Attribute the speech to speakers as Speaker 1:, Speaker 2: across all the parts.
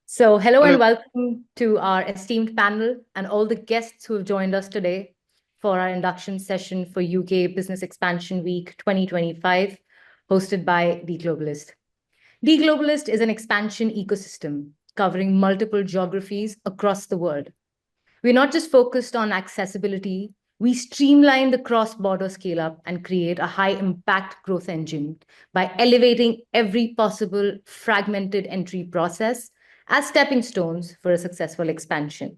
Speaker 1: Hello and
Speaker 2: Hello.
Speaker 1: welcome to our esteemed panel and all the guests who have joined us today for our induction session for UK Business Expansion Week 2025, hosted by D Globalist. D Globalist is an expansion ecosystem covering multiple geographies across the world. We're not just focused on accessibility, we streamline the cross-border scale-up and create a high-impact growth engine by elevating every possible fragmented entry process as stepping stones for a successful expansion.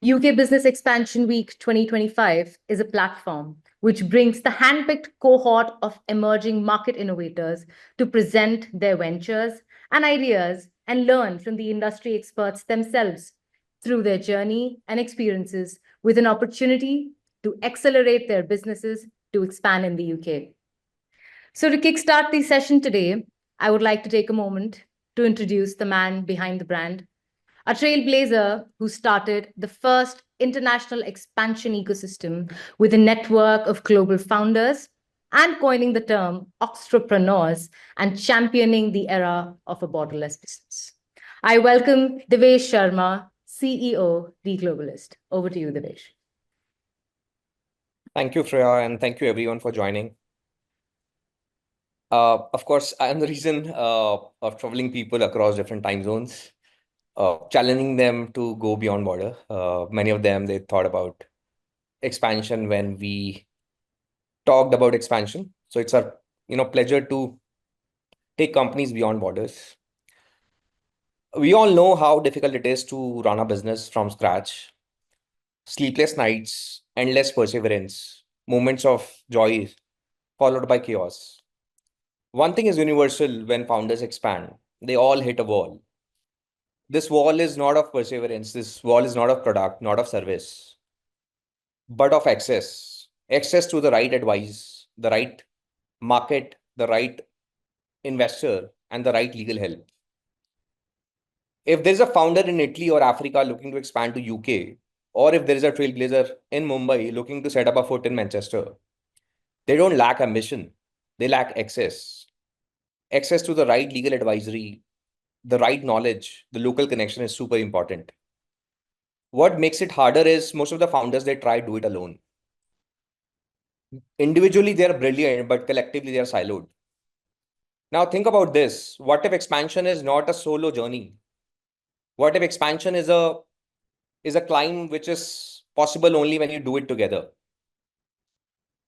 Speaker 1: UK Business Expansion Week 2025 is a platform which brings the handpicked cohort of emerging market innovators to present their ventures and ideas and learn from the industry experts themselves through their journey and experiences with an opportunity to accelerate their businesses to expand in the UK. So to kickstart the session today, I would like to take a moment to introduce the man behind the brand, a trailblazer who started the first international expansion ecosystem with a network of global founders and coining the term entrepreneurs and championing the era of a borderless business. I welcome Divesh Sharma, CEO, D Globalist. Over to you, Divesh.
Speaker 2: Thank you, Freya, and thank you everyone for joining. Of course, I am the reason of traveling people across different time zones, challenging them to go beyond border. Many of them, they thought about expansion when we talked about expansion. So it's a pleasure to take companies beyond borders. We all know how difficult it is to run a business from scratch. Sleepless nights, endless perseverance, moments of joy followed by chaos. One thing is universal when founders expand, they all hit a wall. This wall is not of perseverance, this wall is not of product, not of service, but of access. Access to the right advice, the right market, the right investor, and the right legal help. If there's a founder in Italy or Africa looking to expand to UK, or if there is a trailblazer in Mumbai looking to set up a foot in Manchester, they don't lack ambition, they lack access. Access to the right legal advisory, the right knowledge, the local connection is super important. What makes it harder is most of the founders, they try to do it alone. Individually, they are brilliant, but collectively, they are siloed. Now, think about this. What if expansion is not a solo journey? What if expansion is a climb which is possible only when you do it together?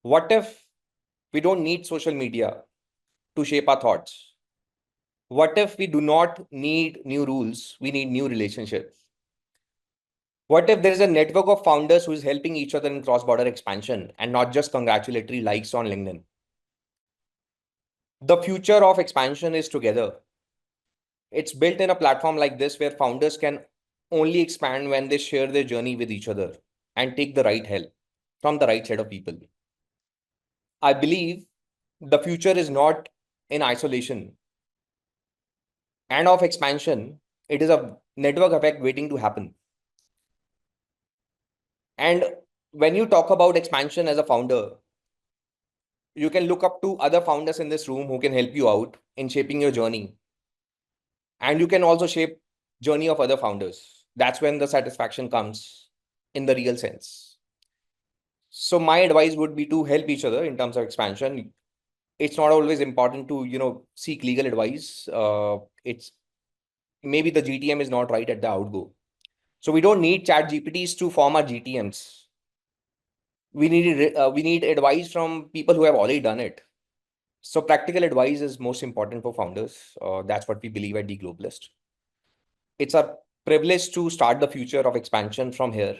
Speaker 2: What if we don't need social media to shape our thoughts? What if we do not need new rules? We need new relationships. What if there is a network of founders who is helping each other in cross-border expansion and not just congratulatory likes on LinkedIn? The future of expansion is together. It's built in a platform like this where founders can only expand when they share their journey with each other and take the right help from the right set of people. I believe the future is not in isolation and of expansion. It is a network effect waiting to happen. And when you talk about expansion as a founder, you can look up to other founders in this room who can help you out in shaping your journey. And you can also shape journey of other founders. That's when the satisfaction comes in the real sense. So my advice would be to help each other in terms of expansion. It's not always important to, seek legal advice. It's maybe the GTM is not right at the outgo. So we don't need chat GPTs to form our GTMs. We need advice from people who have already done it. So practical advice is most important for founders. That's what we believe at D Globalist. It's a privilege to start the future of expansion from here.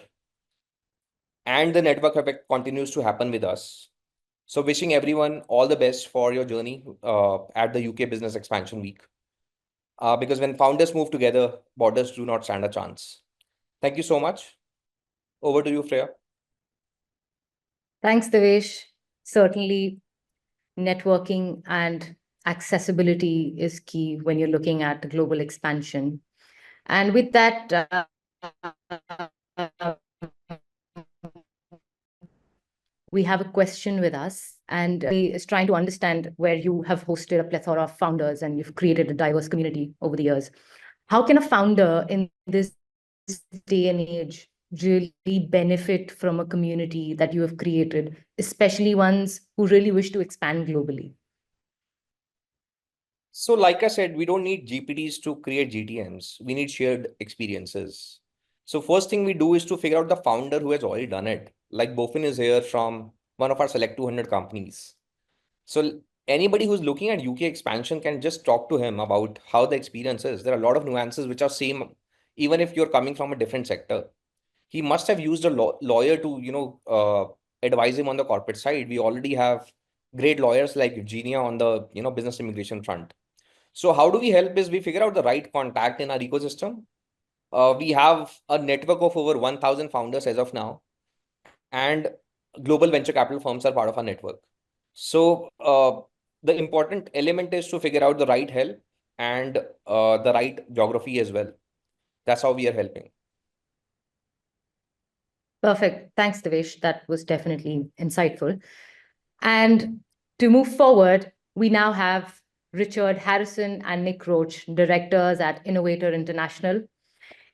Speaker 2: And the network effect continues to happen with us. So wishing everyone all the best for your journey at the UK Business Expansion Week. Because when founders move together, borders do not stand a chance. Thank you so much. Over to you, Freya.
Speaker 1: Thanks, Divesh. Certainly, networking and accessibility is key when you're looking at global expansion. And with that, we have a question with us, and he is trying to understand where you have hosted a plethora of founders and you've created a diverse community over the years. How can a founder in this day and age really benefit from a community that you have created, especially ones who really wish to expand globally?
Speaker 2: So like I said, we don't need GPTs to create GTMs. We need shared experiences. So first thing we do is to figure out the founder who has already done it. Like Bofin is here from one of our select 200 companies. So anybody who's looking at UK expansion can just talk to him about how the experience is. There are a lot of nuances which are same, even if you're coming from a different sector. He must have used a lawyer to, advise him on the corporate side. We already have great lawyers like Evgenia on the, business immigration front. So how do we help is we figure out the right contact in our ecosystem. We have a network of over 1,000 founders as of now, and global venture capital firms are part of our network. So the important element is to figure out the right help and the right geography as well. That's how we are helping.
Speaker 1: Perfect. Thanks, Divesh. That was definitely insightful. And to move forward, we now have Richard Harrison and Nick Roach, directors at Innovator International.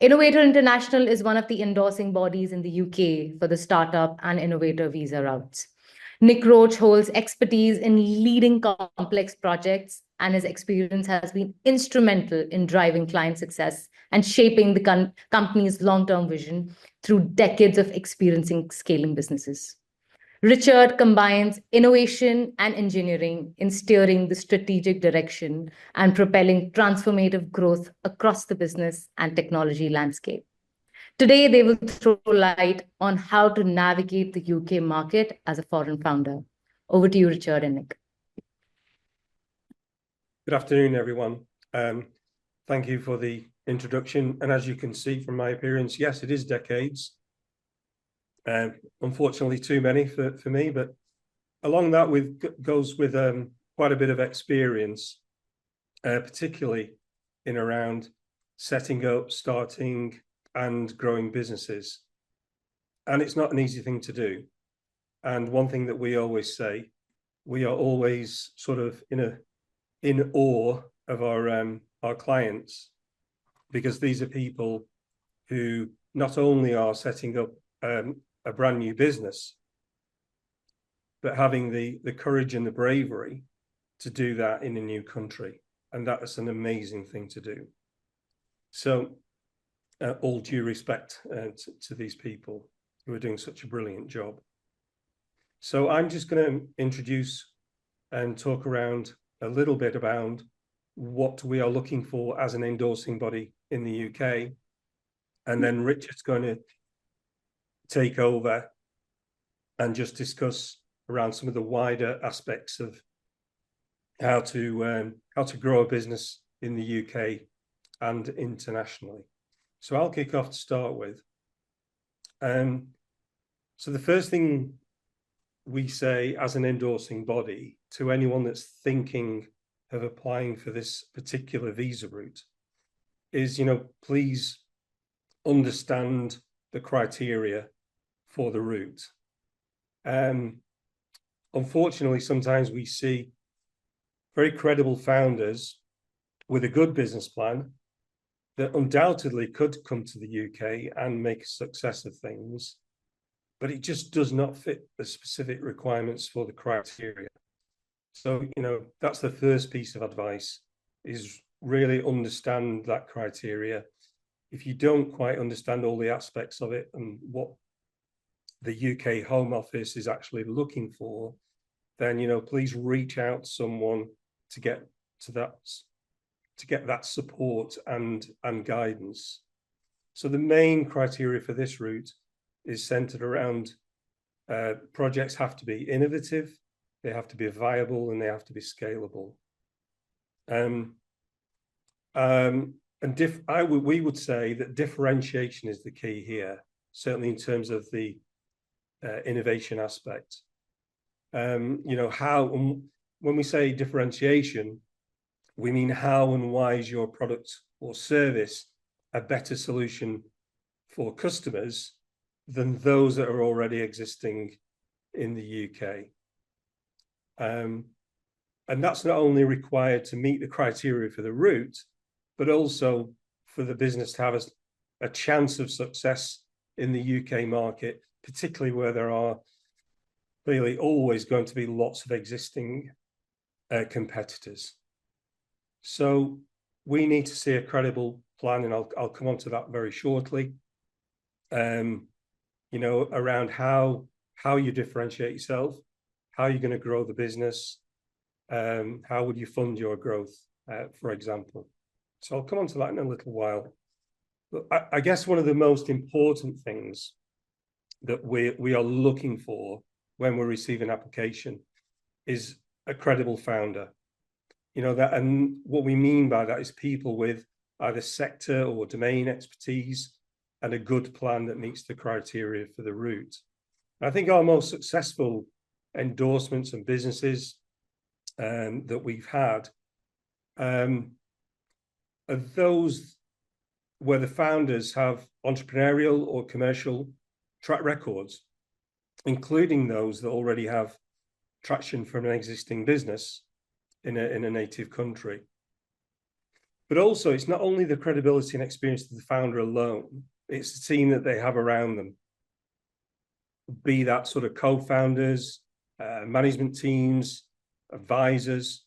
Speaker 1: Innovator International is one of the endorsing bodies in the UK for the startup and innovator visa routes. Nick Roach holds expertise in leading complex projects, and his experience has been instrumental in driving client success and shaping the company's long-term vision through decades of experiencing scaling businesses. Richard combines innovation and engineering in steering the strategic direction and propelling transformative growth across the business and technology landscape. Today, they will throw light on how to navigate the UK market as a foreign founder. Over to you, Richard and Nick.
Speaker 3: Good afternoon, everyone. Thank you for the introduction. And as you can see from my appearance, yes, it is decades. Unfortunately, too many for me, but along that goes with quite a bit of experience, particularly in around setting up, starting, and growing businesses. And it's not an easy thing to do. And one thing that we always say, we are always sort of in awe of our clients, because these are people who not only are setting up a brand new business, but having the courage and the bravery to do that in a new country. And that's an amazing thing to do. So all due respect to these people who are doing such a brilliant job. So I'm just going to introduce and talk around a little bit about what we are looking for as an endorsing body in the UK. And then Richard's going to take over and just discuss around some of the wider aspects of how to grow a business in the UK and internationally. So I'll kick off to start with. So the first thing we say as an endorsing body to anyone that's thinking of applying for this particular visa route is, please understand the criteria for the route. Unfortunately, sometimes we see very credible founders with a good business plan that undoubtedly could come to the UK and make a success of things, but it just does not fit the specific requirements for the criteria. So, that's the first piece of advice, is really understand that criteria. If you don't quite understand all the aspects of it and what the UK Home Office is actually looking for, then, please reach out to someone to get that support and guidance. So the main criteria for this route is centered around projects have to be innovative, they have to be viable, and they have to be scalable. We would say that differentiation is the key here, certainly in terms of the innovation aspect. When we say differentiation, we mean how and why is your product or service a better solution for customers than those that are already existing in the UK. And that's not only required to meet the criteria for the route, but also for the business to have a chance of success in the UK market, particularly where there are really always going to be lots of existing competitors. So we need to see a credible plan, and I'll come on to that very shortly. You know, around how you differentiate yourself, how you're going to grow the business, how would you fund your growth, for example. So I'll come on to that in a little while. But I guess one of the most important things that we are looking for when we receive an application is a credible founder. You know, that, and what we mean by that is people with either sector or domain expertise and a good plan that meets the criteria for the route. And I think our most successful endorsements and businesses that we've had are those where the founders have entrepreneurial or commercial track records, including those that already have traction from an existing business in a native country. But also, it's not only the credibility and experience of the founder alone, it's the team that they have around them. Be that sort of co-founders, management teams, advisors,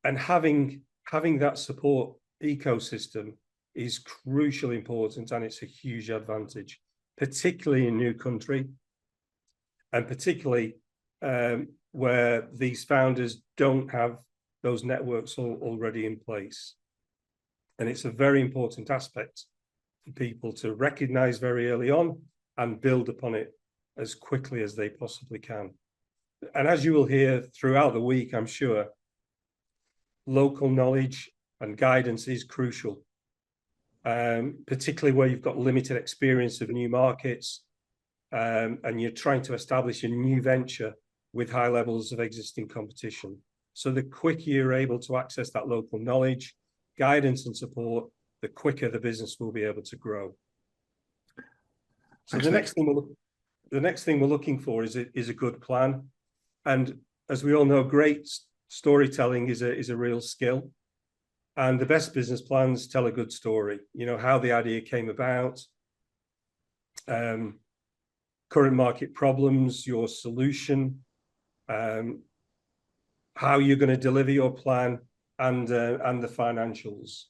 Speaker 3: and having that support ecosystem is crucially important, and it's a huge advantage, particularly in new country, and particularly where these founders don't have those networks already in place. And it's a very important aspect for people to recognize very early on and build upon it as quickly as they possibly can. And as you will hear throughout the week, I'm sure, local knowledge and guidance is crucial, particularly where you've got limited experience of new markets, and you're trying to establish a new venture with high levels of existing competition. So the quicker you're able to access that local knowledge, guidance and support, the quicker the business will be able to grow. So the next thing we're looking for is a good plan. And as we all know, great storytelling is a real skill. And the best business plans tell a good story. You know, how the idea came about, current market problems, your solution, how you're going to deliver your plan, and the financials.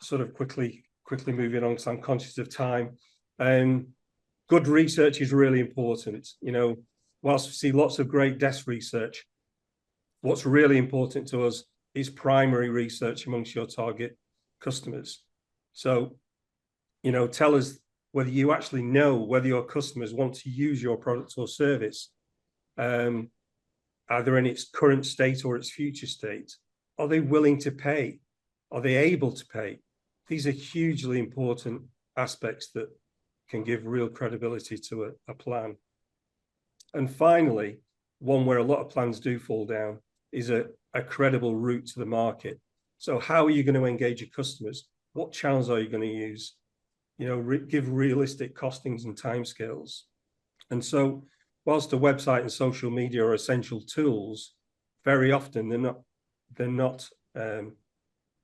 Speaker 3: Sort of quickly moving on, because I'm conscious of time. Good research is really important. You know, whilst we see lots of great desk research, what's really important to us is primary research amongst your target customers. So, you know, tell us whether you actually know whether your customers want to use your product or service, either in its current state or its future state. Are they willing to pay? Are they able to pay? These are hugely important aspects that can give real credibility to a plan. And finally, one where a lot of plans do fall down is a credible route to the market. So how are you going to engage your customers? What channels are you going to use? You know, give realistic costings and timescales. And so whilst the website and social media are essential tools, very often they're not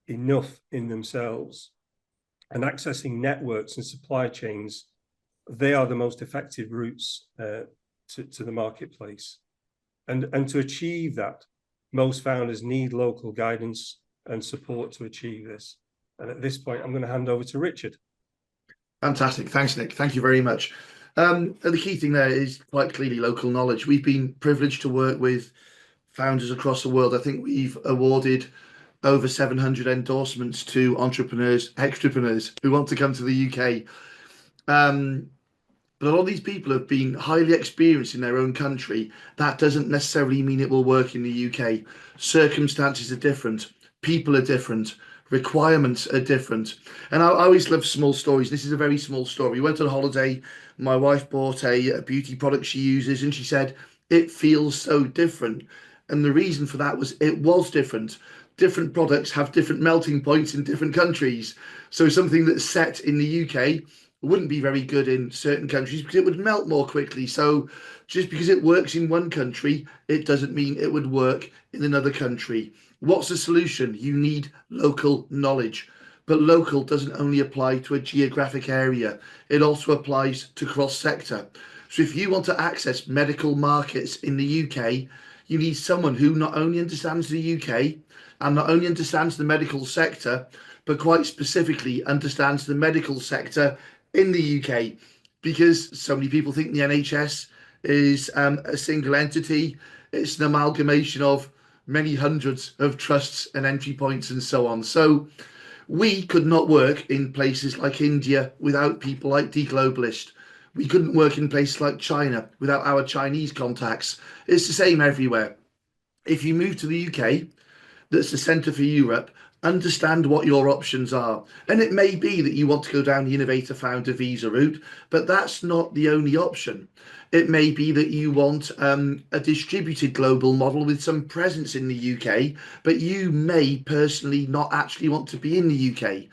Speaker 3: enough in themselves. And accessing networks and supply chains, they are the most effective routes to the marketplace. And to achieve that, most founders need local guidance and support to achieve this. And at this point, I'm going to hand over to Richard.
Speaker 4: Fantastic. Thanks, Nick. Thank you very much. The key thing there is quite clearly local knowledge. We've been privileged to work with founders across the world. I think we've awarded over 700 endorsements to entrepreneurs, extrapreneurs who want to come to the UK. But a lot of these people have been highly experienced in their own country. That doesn't necessarily mean it will work in the UK. Circumstances are different. People are different. Requirements are different. And I always love small stories. This is a very small story. We went on holiday. My wife bought a beauty product she uses, and she said, it feels so different. And the reason for that was it was different. Different products have different melting points in different countries. So something that's set in the UK wouldn't be very good in certain countries because it would melt more quickly. So just because it works in one country, it doesn't mean it would work in another country. What's the solution? You need local knowledge. But local doesn't only apply to a geographic area, it also applies to cross-sector. So if you want to access medical markets in the UK, you need someone who not only understands the UK and not only understands the medical sector, but quite specifically understands the medical sector in the UK. Because so many people think the NHS is a single entity. It's an amalgamation of many hundreds of trusts and entry points and so on. So we could not work in places like India without people like D Globalist. We couldn't work in places like China without our Chinese contacts. It's the same everywhere. If you move to the UK, that's the centre for Europe, understand what your options are. And it may be that you want to go down the Innovator founder visa route, but that's not the only option. It may be that you want a distributed global model with some presence in the UK, but you may personally not actually want to be in the UK.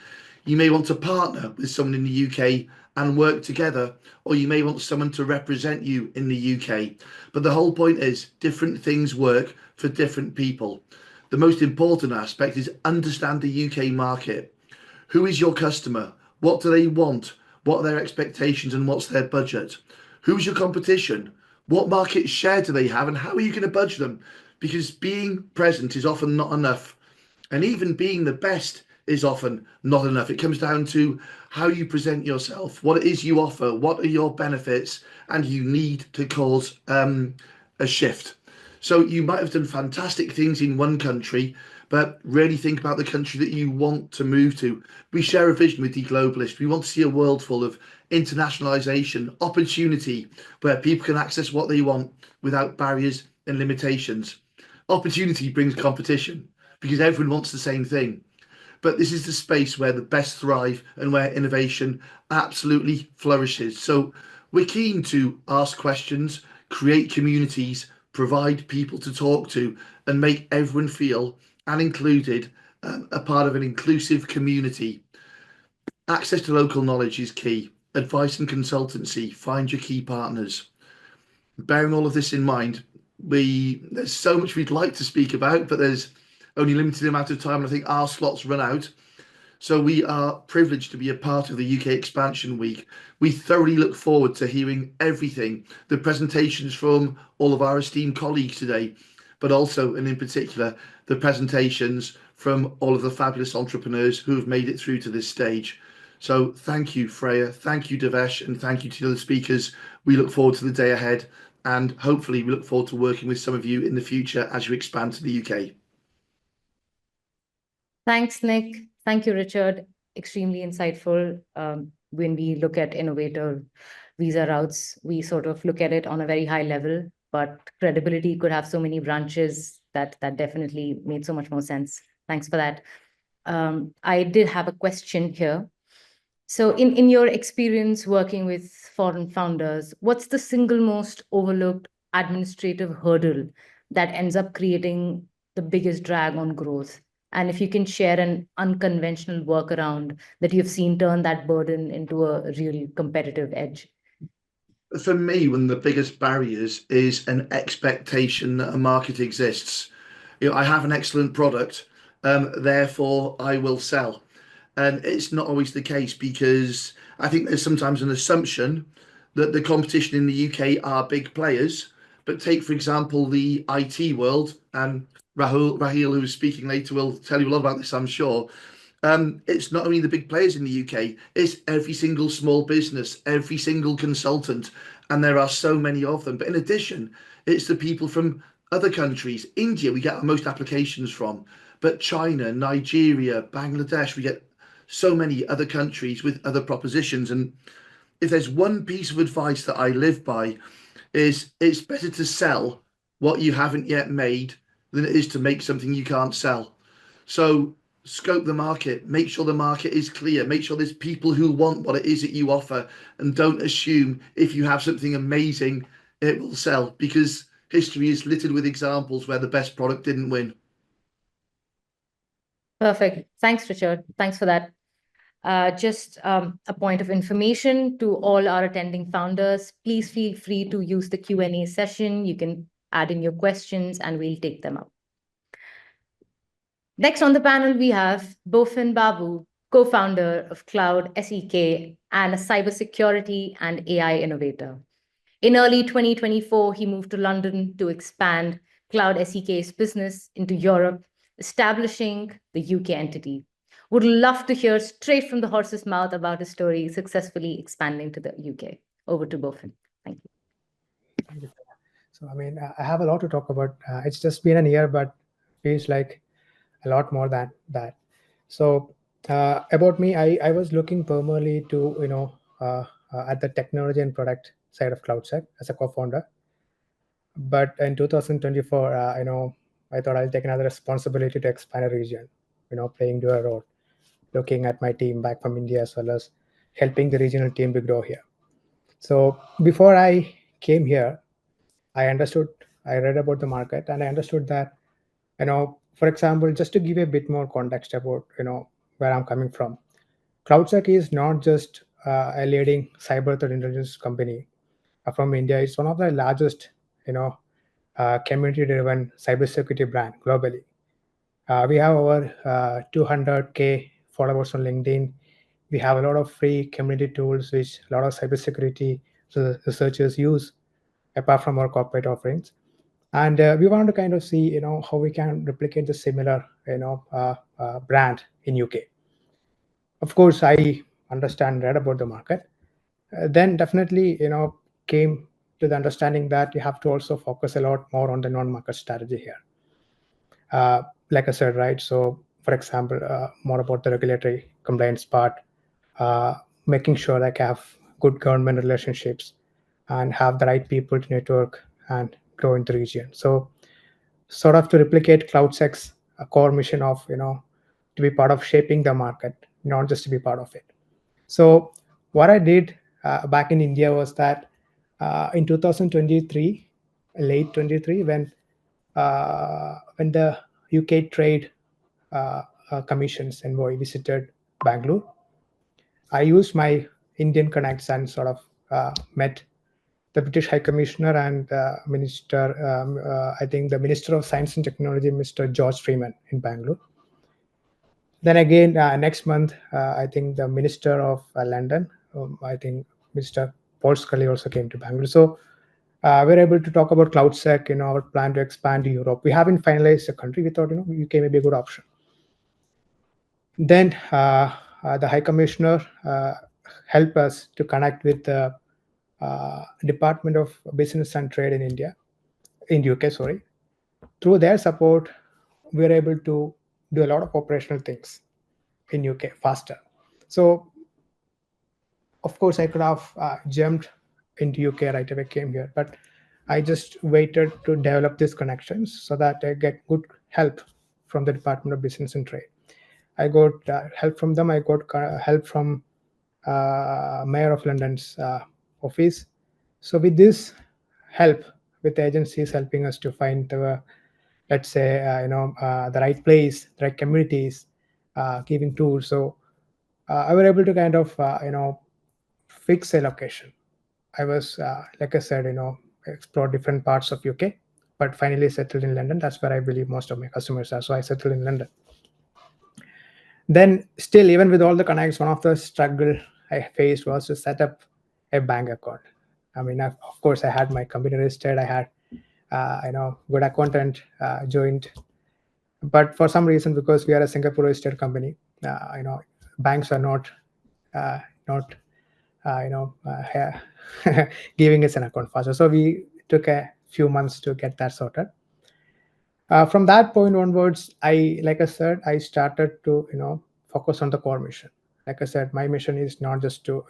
Speaker 4: You may want to partner with someone in the UK and work together, or you may want someone to represent you in the UK. But the whole point is different things work for different people. The most important aspect is understand the UK market. Who is your customer? What do they want? What are their expectations and what's their budget? Who's your competition? What market share do they have and how are you going to budge them? Because being present is often not enough. And even being the best is often not enough. It comes down to how you present yourself, what it is you offer, what are your benefits, and you need to cause a shift. So you might have done fantastic things in one country, but really think about the country that you want to move to. We share a vision with D Globalist. We want to see a world full of internationalization, opportunity, where people can access what they want without barriers and limitations. Opportunity brings competition because everyone wants the same thing. But this is the space where the best thrive and where innovation absolutely flourishes. So we're keen to ask questions, create communities, provide people to talk to, and make everyone feel and included, a part of an inclusive community. Access to local knowledge is key. Advice and consultancy, find your key partners. Bearing all of this in mind, there's so much we'd like to speak about, but there's only a limited amount of time, and I think our slots run out. So we are privileged to be a part of the UK Expansion Week. We thoroughly look forward to hearing everything, the presentations from all of our esteemed colleagues today, but also, and in particular, the presentations from all of the fabulous entrepreneurs who have made it through to this stage. So thank you, Freya, thank you, Divesh, and thank you to the other speakers. We look forward to the day ahead, and hopefully we look forward to working with some of you in the future as you expand to the UK.
Speaker 1: Thanks, Nick. Thank you, Richard. Extremely insightful. When we look at Innovator visa routes, we sort of look at it on a very high level, but credibility could have so many branches that definitely made so much more sense. Thanks for that. I did have a question here. So in your experience working with foreign founders, what's the single most overlooked administrative hurdle that ends up creating the biggest drag on growth? And if you can share an unconventional workaround that you've seen turn that burden into a real competitive edge.
Speaker 4: For me, one of the biggest barriers is an expectation that a market exists. I have an excellent product, therefore I will sell. And it's not always the case, because I think there's sometimes an assumption that the competition in the UK are big players. But take, for example, the IT world, and Raheel, who is speaking later, will tell you a lot about this, I'm sure. It's not only the big players in the UK, it's every single small business, every single consultant, and there are so many of them. But in addition, it's the people from other countries. India, we get our most applications from, but China, Nigeria, Bangladesh, we get so many other countries with other propositions. And if there's one piece of advice that I live by, is it's better to sell what you haven't yet made than it is to make something you can't sell. So scope the market, make sure the market is clear, make sure there's people who want what it is that you offer, and don't assume if you have something amazing it will sell, because history is littered with examples where the best product didn't win.
Speaker 1: Perfect. Thanks, Richard. Thanks for that. Just a point of information to all our attending founders, please feel free to use the Q&A session. You can add in your questions and we'll take them up. Next on the panel, we have Bofin Babu, co-founder of CloudSEK and a cybersecurity and AI innovator. In early 2024, he moved to London to expand CloudSEK's business into Europe, establishing the UK entity. Would love to hear straight from the horse's mouth about his story successfully expanding to the UK. Over to Bofin. Thank you.
Speaker 5: Thank you. So, I mean, I have a lot to talk about. It's just been a year, but feels like a lot more than that. So, about me, I was looking primarily to, at the technology and product side of CloudSEK as a co-founder. But in 2024, I thought I'll take another responsibility to expand a region, playing dual role, looking at my team back from India as well as helping the regional team to grow here. So before I came here, I read about the market and I understood that, for example, just to give you a bit more context about, where I'm coming from, CloudSEK is not just a leading cyber threat intelligence company from India. It's one of the largest, community-driven cybersecurity brand globally. We have over 200K followers on LinkedIn. We have a lot of free community tools which a lot of cybersecurity researchers use, apart from our corporate offerings. And we want to kind of see, how we can replicate the similar, brand in UK. Of course, I read about the market. Then definitely, came to the understanding that you have to also focus a lot more on the non-market strategy here. Like I said, right? So, for example, more about the regulatory compliance part, making sure that I have good government relationships and have the right people to network and grow in the region. So, sort of to replicate CloudSEK's core mission of, to be part of shaping the market, not just to be part of it. So, what I did back in India was that in 2023, late 23, when the UK Trade Commission's envoy visited Bangalore, I used my Indian connects and sort of met the British High Commissioner and Minister, I think the Minister of Science and Technology, Mr. George Freeman in Bangalore. Then again, next month, I think the Minister of London, I think Mr. Paul Scully also came to Bangalore. So we're able to talk about CloudSEK, our plan to expand to Europe. We haven't finalized the country. We thought, UK may be a good option. Then the High Commissioner helped us to connect with the Department of Business and Trade in UK, sorry. Through their support, we were able to do a lot of operational things in UK faster. So, of course, I could have jumped into UK right away, came here, but I just waited to develop these connections so that I get good help from the Department of Business and Trade. I got help from them. I got help from Mayor of London's office. So with this help, with the agencies helping us to find the, let's say, the right place, the right communities, giving tools. So I was able to kind of, fix a location. I was, like I said, explore different parts of UK, but finally settled in London. That's where I believe most of my customers are. So I settled in London. Then still, even with all the connects, one of the struggle I faced was to set up a bank account. I mean, of course, I had my company registered. I had, good accountant joined. But for some reason, because we are a Singapore registered company, banks are not giving us an account faster. So we took a few months to get that sorted. From that point onwards, like I said, I started to, focus on the core mission. Like I said, my mission is not just to,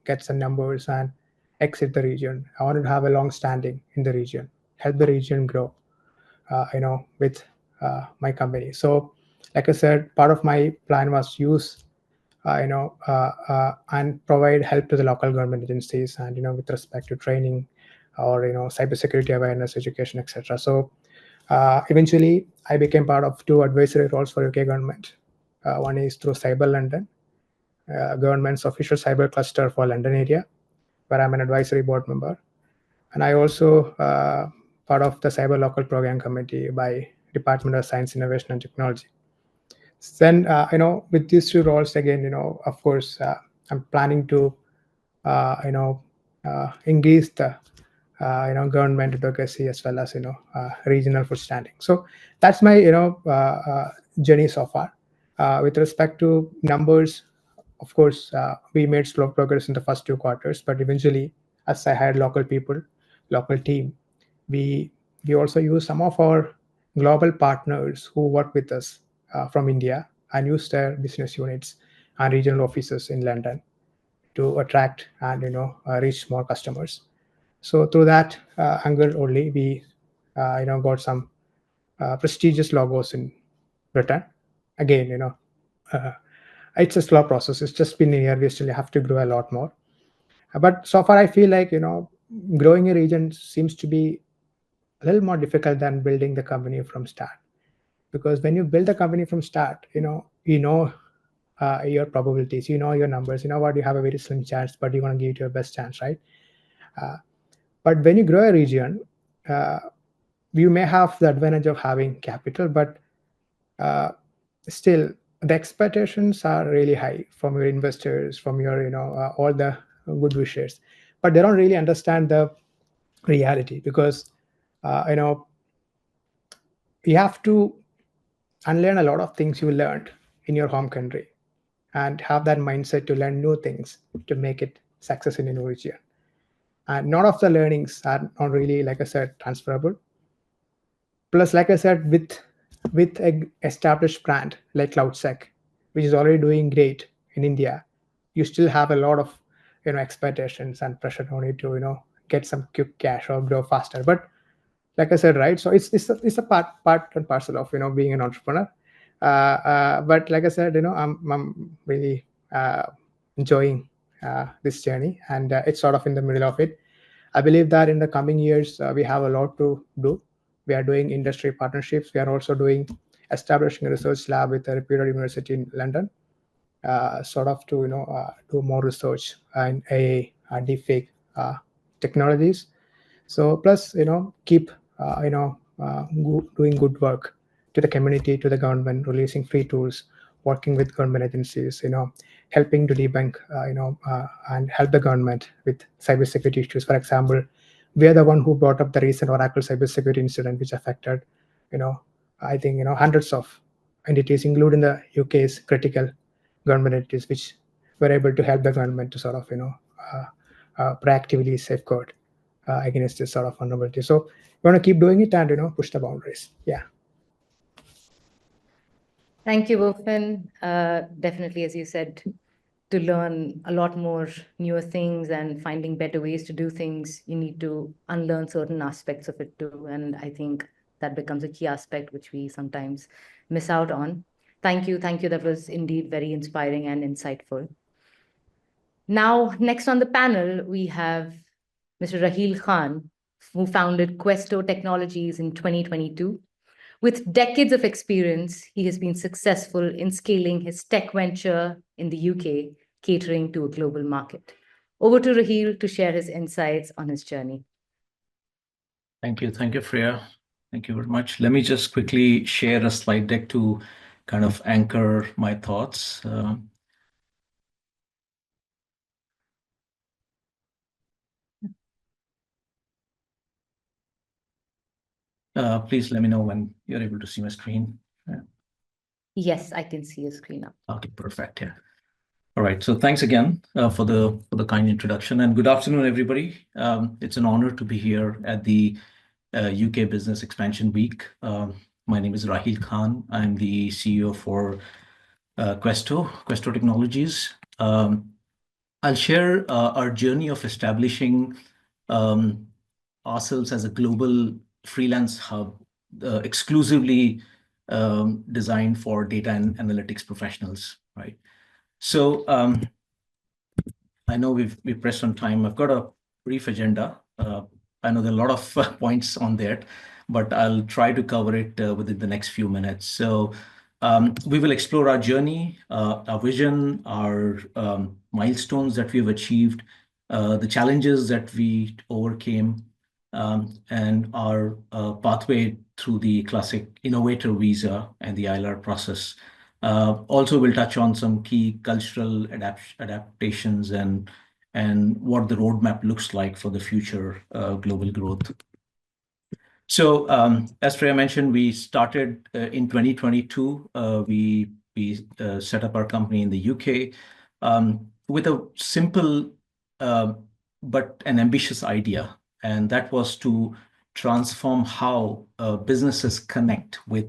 Speaker 5: get some numbers and exit the region. I wanted to have a long standing in the region, help the region grow, with my company. So, like I said, part of my plan was use, and provide help to the local government agencies and, with respect to training or, cybersecurity awareness, education, etc. So, eventually, I became part of 2 advisory roles for UK government. One is through Cyber London, government's official cyber cluster for London area, where I'm an advisory board member. And I also part of the Cyber Local Program Committee by Department of Science, Innovation and Technology. Then, with these two roles, again, of course, I'm planning to, increase the, government advocacy as well as, regional food standing. So that's my, journey so far. With respect to numbers, of course, we made slow progress in the first 2 quarters, but eventually, as I hired local people, local team, we also use some of our global partners who work with us from India and use their business units and regional offices in London to attract and reach more customers. So through that angle only, we got some prestigious logos in Britain. Again, it's a slow process. It's just been a year. We still have to grow a lot more. But so far, I feel like growing a region seems to be a little more difficult than building the company from start. Because when you build a company from start, your probabilities, your numbers, what you have a very slim chance, but you want to give it your best chance, right? But when you grow a region, you may have the advantage of having capital, but still the expectations are really high from your investors, from your all the good wishers, but they don't really understand the reality because you have to unlearn a lot of things you learned in your home country and have that mindset to learn new things to make it success in a new region. And none of the learnings are not really, like I said, transferable. Plus, like I said, with an established brand like CloudSEK, which is already doing great in India, you still have a lot of expectations and pressure on you to get some quick cash or grow faster. But like I said, right? So it's a part and parcel of being an entrepreneur. But like I said, I'm really enjoying this journey, and it's sort of in the middle of it. I believe that in the coming years we have a lot to do. We are doing industry partnerships. We are also establishing a research lab with a reputed university in London, sort of to do more research in AI and deepfake technologies. So plus keep doing good work to the community, to the government, releasing free tools, working with government agencies, helping to debunk and help the government with cybersecurity issues. For example, we are the one who brought up the recent Oracle cybersecurity incident, which affected I think hundreds of entities, including the UK's critical government entities, which were able to help the government to sort of proactively safeguard against this sort of vulnerability. So we want to keep doing it and push the boundaries. Yeah.
Speaker 1: Thank you, Bofin. Definitely, as you said, to learn a lot more newer things and finding better ways to do things, you need to unlearn certain aspects of it too. And I think that becomes a key aspect which we sometimes miss out on. Thank you. Thank you. That was indeed very inspiring and insightful. Now, next on the panel, we have Mr. Raheel Khan, who founded Questo Technologies in 2022. With decades of experience, he has been successful in scaling his tech venture in the UK, catering to a global market. Over to Raheel to share his insights on his journey.
Speaker 6: Thank you. Thank you, Freya. Thank you very much. Let me just quickly share a slide deck to kind of anchor my thoughts. Please let me know when you're able to see my screen.
Speaker 1: Yes, I can see your screen now.
Speaker 6: Okay, perfect. Yeah. All right. So thanks again for the kind introduction, and good afternoon, everybody. It's an honor to be here at the UK Business Expansion Week. My name is Raheel Khan. I'm the CEO for Questo Technologies. I'll share our journey of establishing ourselves as a global freelance hub exclusively designed for data and analytics professionals, right? So I know we've pressed on time. I've got a brief agenda. I know there are a lot of points on there, but I'll try to cover it within the next few minutes. So we will explore our journey, our vision, our milestones that we've achieved, the challenges that we overcame, and our pathway through the classic Innovator visa and the ILR process Also, we'll touch on some key cultural adaptations and what the roadmap looks like for the future global growth. So, as Freya mentioned, we started in 2022. We set up our company in the UK with a simple but an ambitious idea, and that was to transform how businesses connect with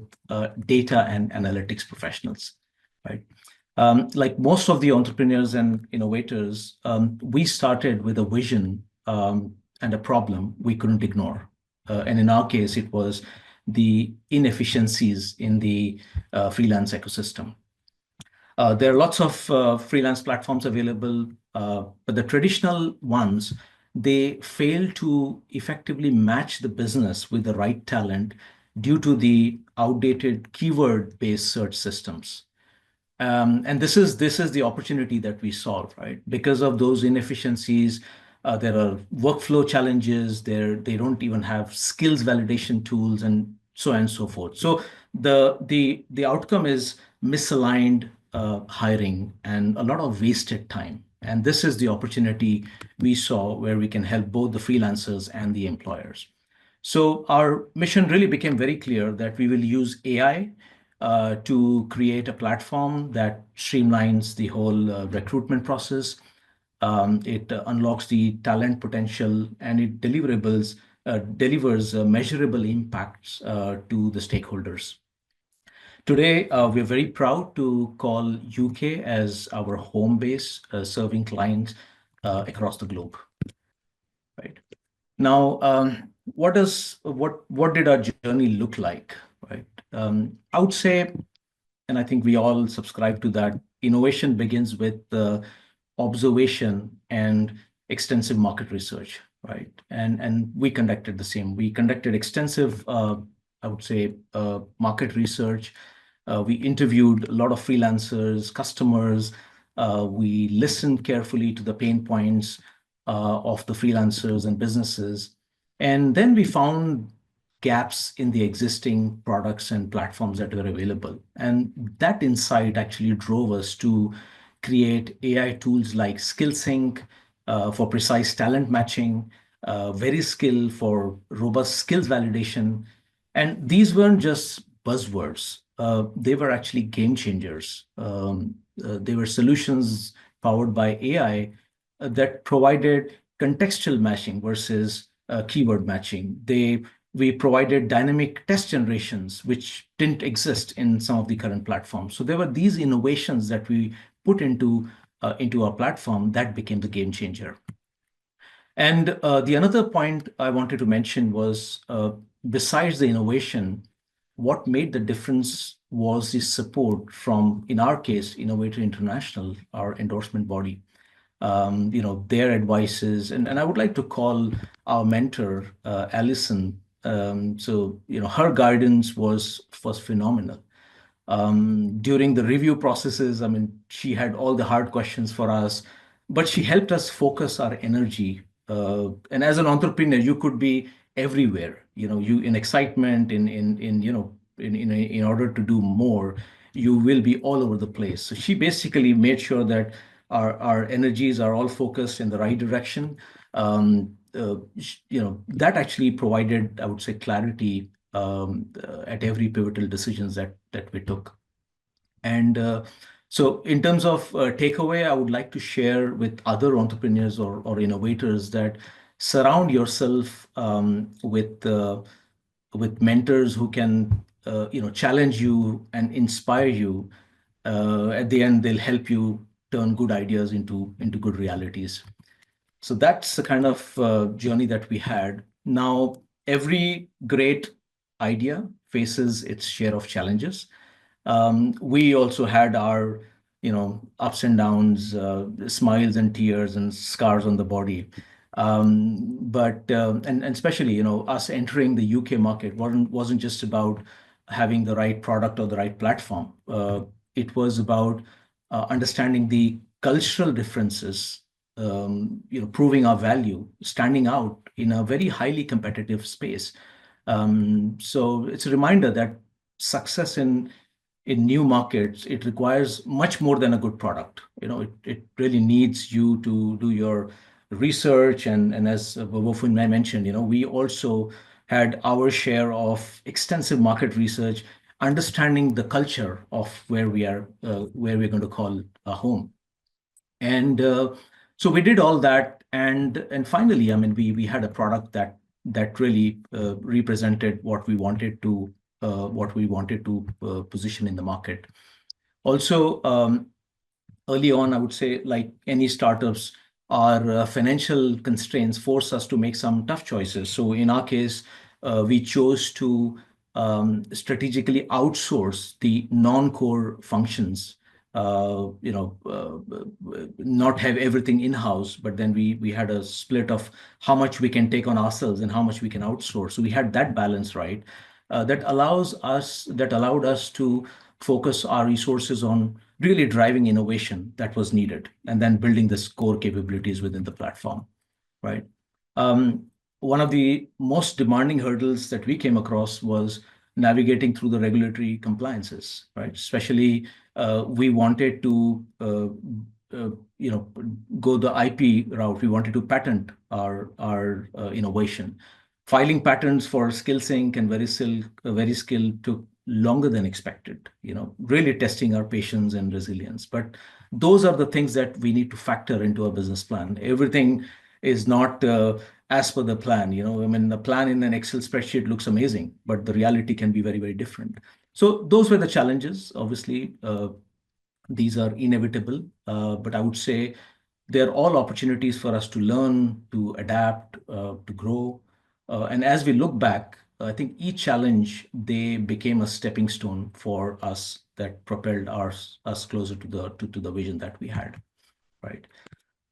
Speaker 6: data and analytics professionals, right? Like most of the entrepreneurs and innovators, we started with a vision and a problem we couldn't ignore. And in our case, it was the inefficiencies in the freelance ecosystem. There are lots of freelance platforms available, but the traditional ones, they fail to effectively match the business with the right talent due to the outdated keyword-based search systems. And this is the opportunity that we solve, right? Because of those inefficiencies, there are workflow challenges. They don't even have skills validation tools, and so on and so forth. So the outcome is misaligned hiring and a lot of wasted time. And this is the opportunity we saw where we can help both the freelancers and the employers. So our mission really became very clear that we will use AI to create a platform that streamlines the whole recruitment process. It unlocks the talent potential, and it delivers measurable impacts to the stakeholders. Today, we're very proud to call UK as our home base, serving clients across the globe. Right now, what did our journey look like? Right, I would say, and I think we all subscribe to that, innovation begins with observation and extensive market research, right? And we conducted the same. We conducted extensive, I would say, market research. We interviewed a lot of freelancers, customers. We listened carefully to the pain points of the freelancers and businesses. And then we found gaps in the existing products and platforms that were available. And that insight actually drove us to create AI tools like SkillSync for precise talent matching, VerySkill for robust skills validation. And these weren't just buzzwords. They were actually game changers. They were solutions powered by AI that provided contextual matching versus keyword matching. We provided dynamic test generations, which didn't exist in some of the current platforms. So there were these innovations that we put into our platform that became the game changer. And the another point I wanted to mention was, besides the innovation, what made the difference was the support from, in our case, Innovator International, our endorsement body. Their advices, and I would like to call our mentor, Alison. Her guidance was phenomenal. During the review processes, I mean, she had all the hard questions for us, but she helped us focus our energy. And as an entrepreneur, you could be everywhere. You in excitement, in order to do more, you will be all over the place. So she basically made sure that our energies are all focused in the right direction. That actually provided, I would say, clarity at every pivotal decisions that we took. And so in terms of takeaway, I would like to share with other entrepreneurs or innovators that surround yourself with mentors who can challenge you and inspire you. At the end, they'll help you turn good ideas into good realities. So that's the kind of journey that we had. Now, every great idea faces its share of challenges. We also had our, ups and downs, smiles and tears and scars on the body. But especially, us entering the UK market wasn't just about having the right product or the right platform. It was about understanding the cultural differences, proving our value, standing out in a very highly competitive space. So it's a reminder that success in in new markets, it requires much more than a good product. It really needs you to do your research. And as Bofin mentioned, we also had our share of extensive market research, understanding the culture of where we're going to call a home. And so we did all that, and finally, I mean, we had a product that really represented what we wanted to position in the market. Also, early on, I would say, like any startups, our financial constraints force us to make some tough choices. So in our case, we chose to strategically outsource the non-core functions. Not have everything in-house, but then we had a split of how much we can take on ourselves and how much we can outsource. So we had that balance, right? That allowed us to focus our resources on really driving innovation that was needed, and then building the core capabilities within the platform, right? One of the most demanding hurdles that we came across was navigating through the regulatory compliances, right? Especially, we wanted to, go the IP route. We wanted to patent our innovation. Filing patents for SkillSync and Veriskill took longer than expected, really testing our patience and resilience. But those are the things that we need to factor into our business plan. Everything is not as per the plan. I mean, the plan in an Excel spreadsheet looks amazing, but the reality can be very, very different. So those were the challenges. Obviously, these are inevitable, but I would say they're all opportunities for us to learn, to adapt, to grow. And as we look back, I think each challenge, they became a stepping stone for us that propelled us closer to the vision that we had, right?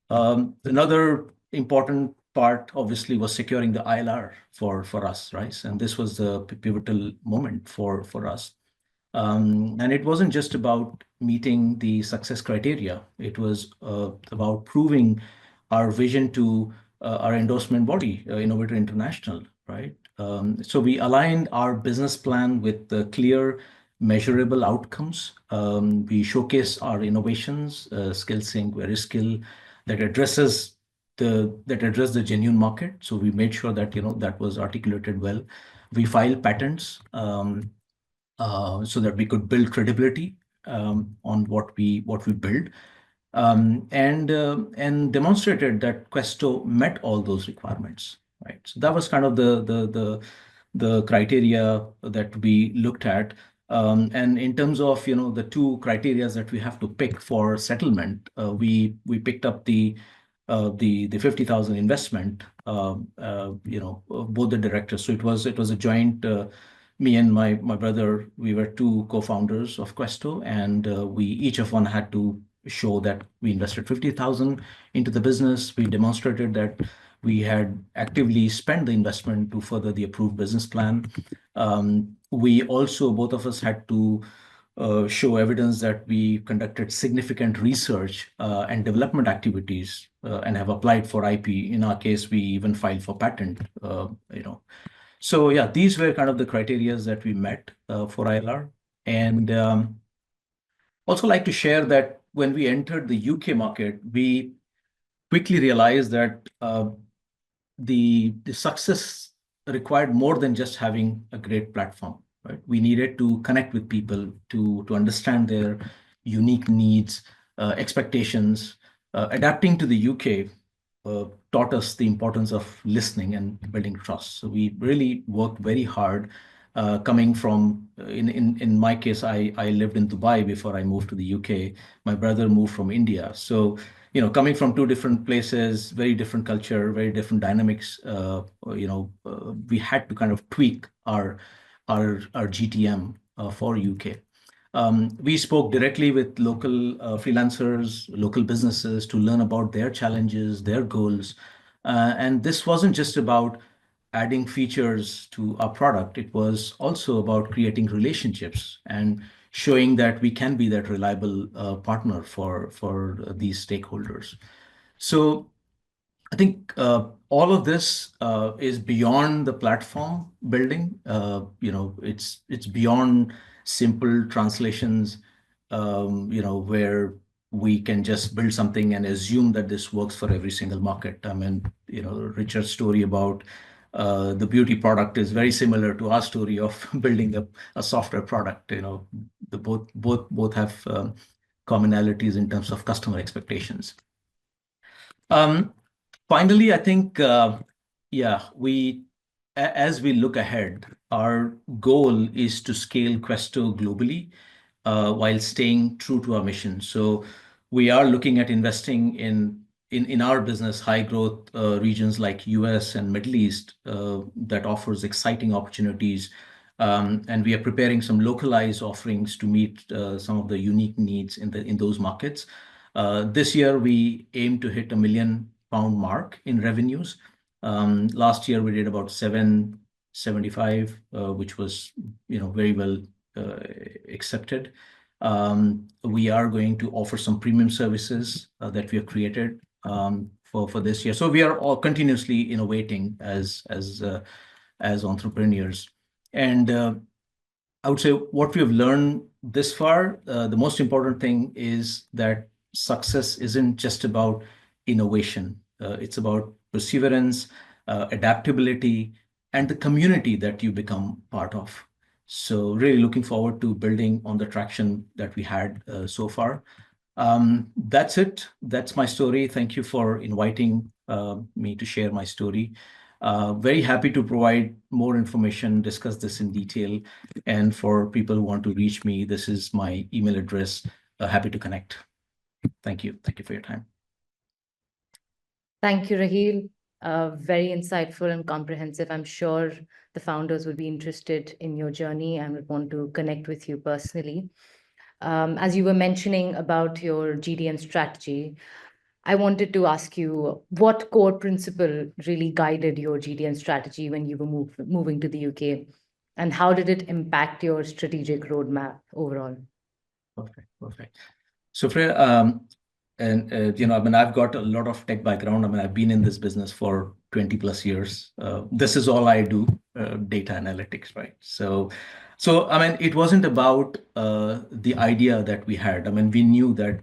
Speaker 6: Another important part, obviously, was securing the ILR for us, right? And this was the pivotal moment for us. And it wasn't just about meeting the success criteria. It was about proving our vision to our endorsement body, Innovator International, right? So we aligned our business plan with the clear, measurable outcomes. We showcase our innovations, SkillSync, Veriskill, that address the genuine market. So we made sure that that was articulated well. We filed patents so that we could build credibility on what we build, and demonstrated that Questo met all those requirements, right? So that was kind of the criteria that we looked at. And in terms of the two criteria that we have to pick for settlement, we picked up the 50,000 investment, both the directors. So it was a joint. Me and my brother, we were two co-founders of Questo, and we each of one had to show that we invested 50,000 into the business. We demonstrated that we had actively spent the investment to further the approved business plan. We also, both of us, had to show evidence that we conducted significant research and development activities and have applied for IP. In our case, we even filed for patent. So yeah, these were kind of the criteria that we met for ILR. And also like to share that when we entered the UK market, we quickly realized that the success required more than just having a great platform, right? We needed to connect with people to understand their unique needs, expectations. Adapting to the UK taught us the importance of listening and building trust. So we really worked very hard. Coming from, in my case, I lived in Dubai before I moved to the UK. My brother moved from India. So, coming from two different places, very different culture, very different dynamics, we had to kind of tweak our GTM for UK. We spoke directly with local freelancers, local businesses to learn about their challenges, their goals. And this wasn't just about adding features to our product. It was also about creating relationships and showing that we can be that reliable partner for these stakeholders. So I think all of this is beyond the platform building. It's beyond simple translations, where we can just build something and assume that this works for every single market. I mean, Richard's story about the beauty product is very similar to our story of building a software product. Both have commonalities in terms of customer expectations. Finally, I think, as we look ahead, our goal is to scale Questo globally while staying true to our mission. So we are looking at investing in our business high growth regions like US and Middle East that offers exciting opportunities. And we are preparing some localized offerings to meet some of the unique needs in those markets. This year, we aim to hit £1 million mark in revenues. Last year, we did about 775, which was very well accepted. We are going to offer some premium services that we have created for this year. So we are all continuously innovating as entrepreneurs. And I would say what we have learned this far, the most important thing is that success isn't just about innovation. It's about perseverance, adaptability, and the community that you become part of. So really looking forward to building on the traction that we had so far. That's it. That's my story. Thank you for inviting me to share my story. Very happy to provide more information, discuss this in detail. And for people who want to reach me, this is my email address. Happy to connect. Thank you. Thank you for your time.
Speaker 1: Thank you, Raheel. Very insightful and comprehensive. I'm sure the founders would be interested in your journey and would want to connect with you personally. As you were mentioning about your GDM strategy, I wanted to ask you what core principle really guided your GDM strategy when you were moving to the UK, and how did it impact your strategic roadmap overall?
Speaker 6: Perfect. So, Freya, I've got a lot of tech background. I've been in this business for 20 plus years. This is all I do, data analytics, right? So, it wasn't about the idea that we had. We knew that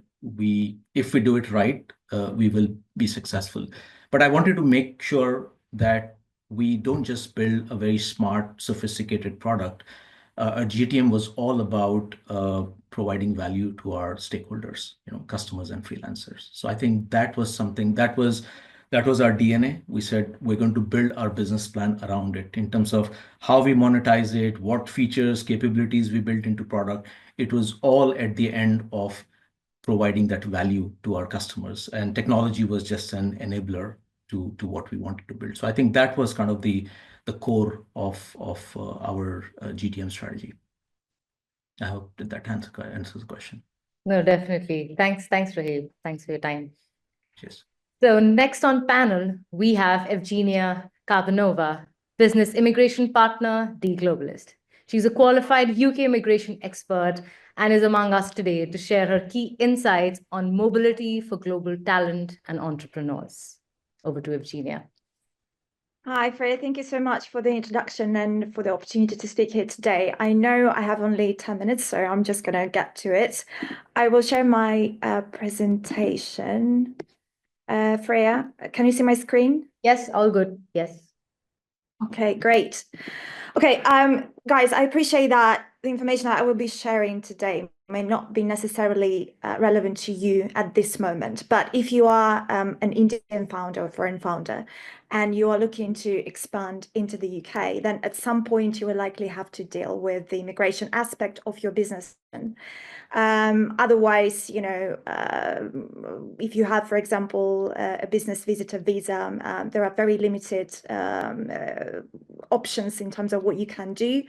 Speaker 6: if we do it right, we will be successful. But I wanted to make sure that we don't just build a very smart, sophisticated product. A GTM was all about providing value to our stakeholders, customers and freelancers. So I think that was something that was our DNA. We said we're going to build our business plan around it in terms of how we monetize it, what features, capabilities we built into product. It was all at the end of providing that value to our customers, and technology was just an enabler to what we wanted to build. So I think that was kind of the core of our GTM strategy. I hope that answers the question.
Speaker 1: No, definitely. Thanks, Raheel. Thanks for your time.
Speaker 6: Cheers.
Speaker 1: So next on panel, we have Evgenia Kabanova, business immigration partner, D Globalist. She's a qualified UK immigration expert and is among us today to share her key insights on mobility for global talent and entrepreneurs. Over to Evgenia.
Speaker 7: Hi, Freya. Thank you so much for the introduction and for the opportunity to speak here today. I know I have only 10 minutes, so I'm just going to get to it. I will share my presentation. Freya, can you see my screen?
Speaker 1: Yes, all good. Yes.
Speaker 7: Okay, great. Okay, guys, I appreciate that the information that I will be sharing today may not be necessarily relevant to you at this moment. But if you are an Indian founder or foreign founder and you are looking to expand into the UK, then at some point you will likely have to deal with the immigration aspect of your business. Otherwise, if you have, for example, a business visitor visa, there are very limited options in terms of what you can do,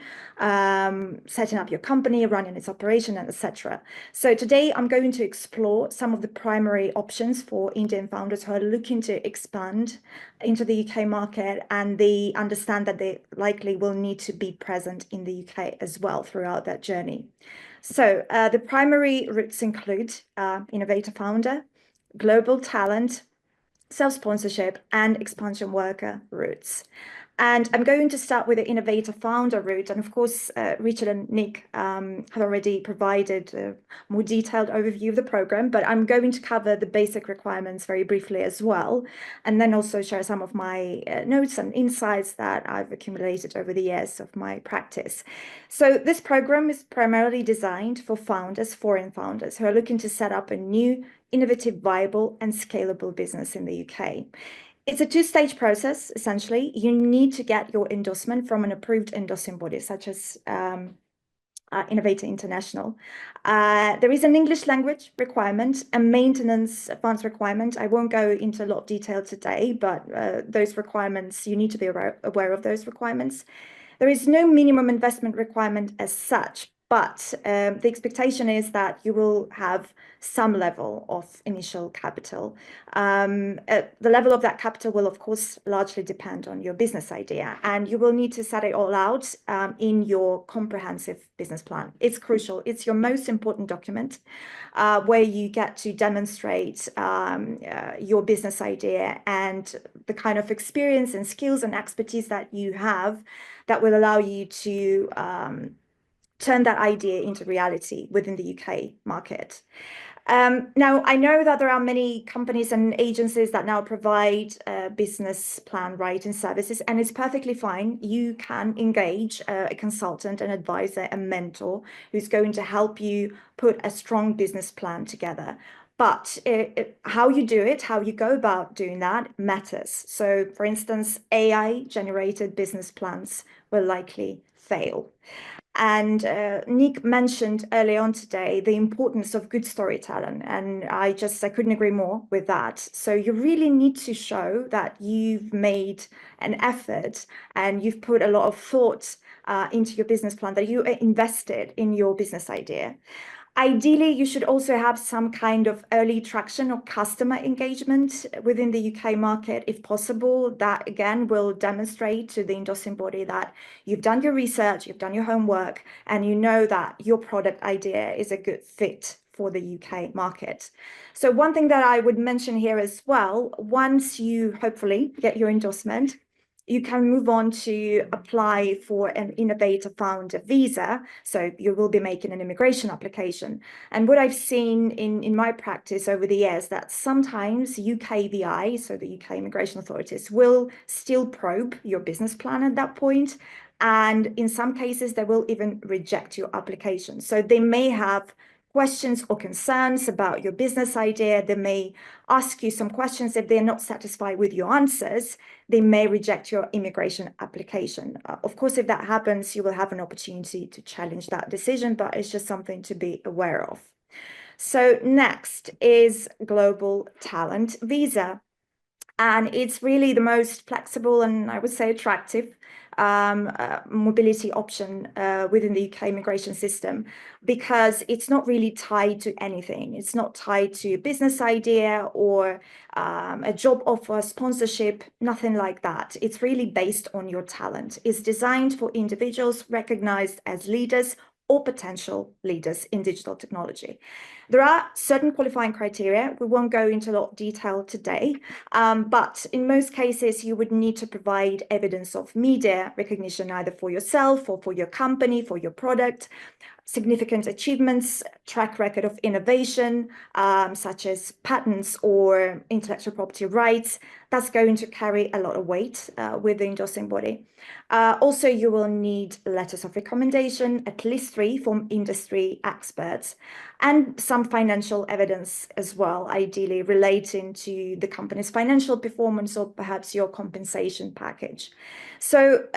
Speaker 7: setting up your company, running its operation, and etc. So today I'm going to explore some of the primary options for Indian founders who are looking to expand into the UK market, and they understand that they likely will need to be present in the UK as well throughout that journey. So the primary routes include Innovator founder, global talent, self-sponsorship, and expansion worker routes. And I'm going to start with the Innovator founder route. And of course, Richard and Nick have already provided a more detailed overview of the program, but I'm going to cover the basic requirements very briefly as well, and then also share some of my notes and insights that I've accumulated over the years of my practice. So this program is primarily designed for founders, foreign founders, who are looking to set up a new, innovative, viable, and scalable business in the UK. It's a two-stage process, essentially. You need to get your endorsement from an approved endorsing body, such as Innovator International. There is an English language requirement, a maintenance funds requirement. I won't go into a lot of detail today, but those requirements, you need to be aware of those requirements. There is no minimum investment requirement as such, but the expectation is that you will have some level of initial capital. The level of that capital will, of course, largely depend on your business idea, and you will need to set it all out in your comprehensive business plan. It's crucial. It's your most important document where you get to demonstrate your business idea and the kind of experience and skills and expertise that you have that will allow you to turn that idea into reality within the UK market. Now, I know that there are many companies and agencies that now provide business plan writing services, and it's perfectly fine. You can engage a consultant, an advisor, a mentor who's going to help you put a strong business plan together. But how you do it, how you go about doing that matters. So, for instance, AI-generated business plans will likely fail. And Nick mentioned early on today the importance of good storytelling, and I couldn't agree more with that. So you really need to show that you've made an effort and you've put a lot of thought into your business plan, that you are invested in your business idea. Ideally, you should also have some kind of early traction or customer engagement within the UK market, if possible. That, again, will demonstrate to the endorsing body that you've done your research, you've done your homework, and you know that your product idea is a good fit for the UK market. So one thing that I would mention here as well, once you hopefully get your endorsement, you can move on to apply for an Innovator founder visa. So you will be making an immigration application. And what I've seen in my practice over the years, that sometimes UKVI, so the UK immigration authorities, will still probe your business plan at that point. And in some cases, they will even reject your application. So they may have questions or concerns about your business idea. They may ask you some questions. If they're not satisfied with your answers, they may reject your immigration application. Of course, if that happens, you will have an opportunity to challenge that decision, but it's just something to be aware of. So next is Global Talent Visa. And it's really the most flexible and I would say attractive mobility option within the UK immigration system, because it's not really tied to anything. It's not tied to a business idea or a job offer, sponsorship, nothing like that. It's really based on your talent. It's designed for individuals recognized as leaders or potential leaders in digital technology. There are certain qualifying criteria. We won't go into a lot of detail today, but in most cases, you would need to provide evidence of media recognition, either for yourself or for your company, for your product, significant achievements, track record of innovation, such as patents or intellectual property rights. That's going to carry a lot of weight with the endorsing body. Also, you will need letters of recommendation, at least 3 from industry experts, and some financial evidence as well, ideally relating to the company's financial performance or perhaps your compensation package. So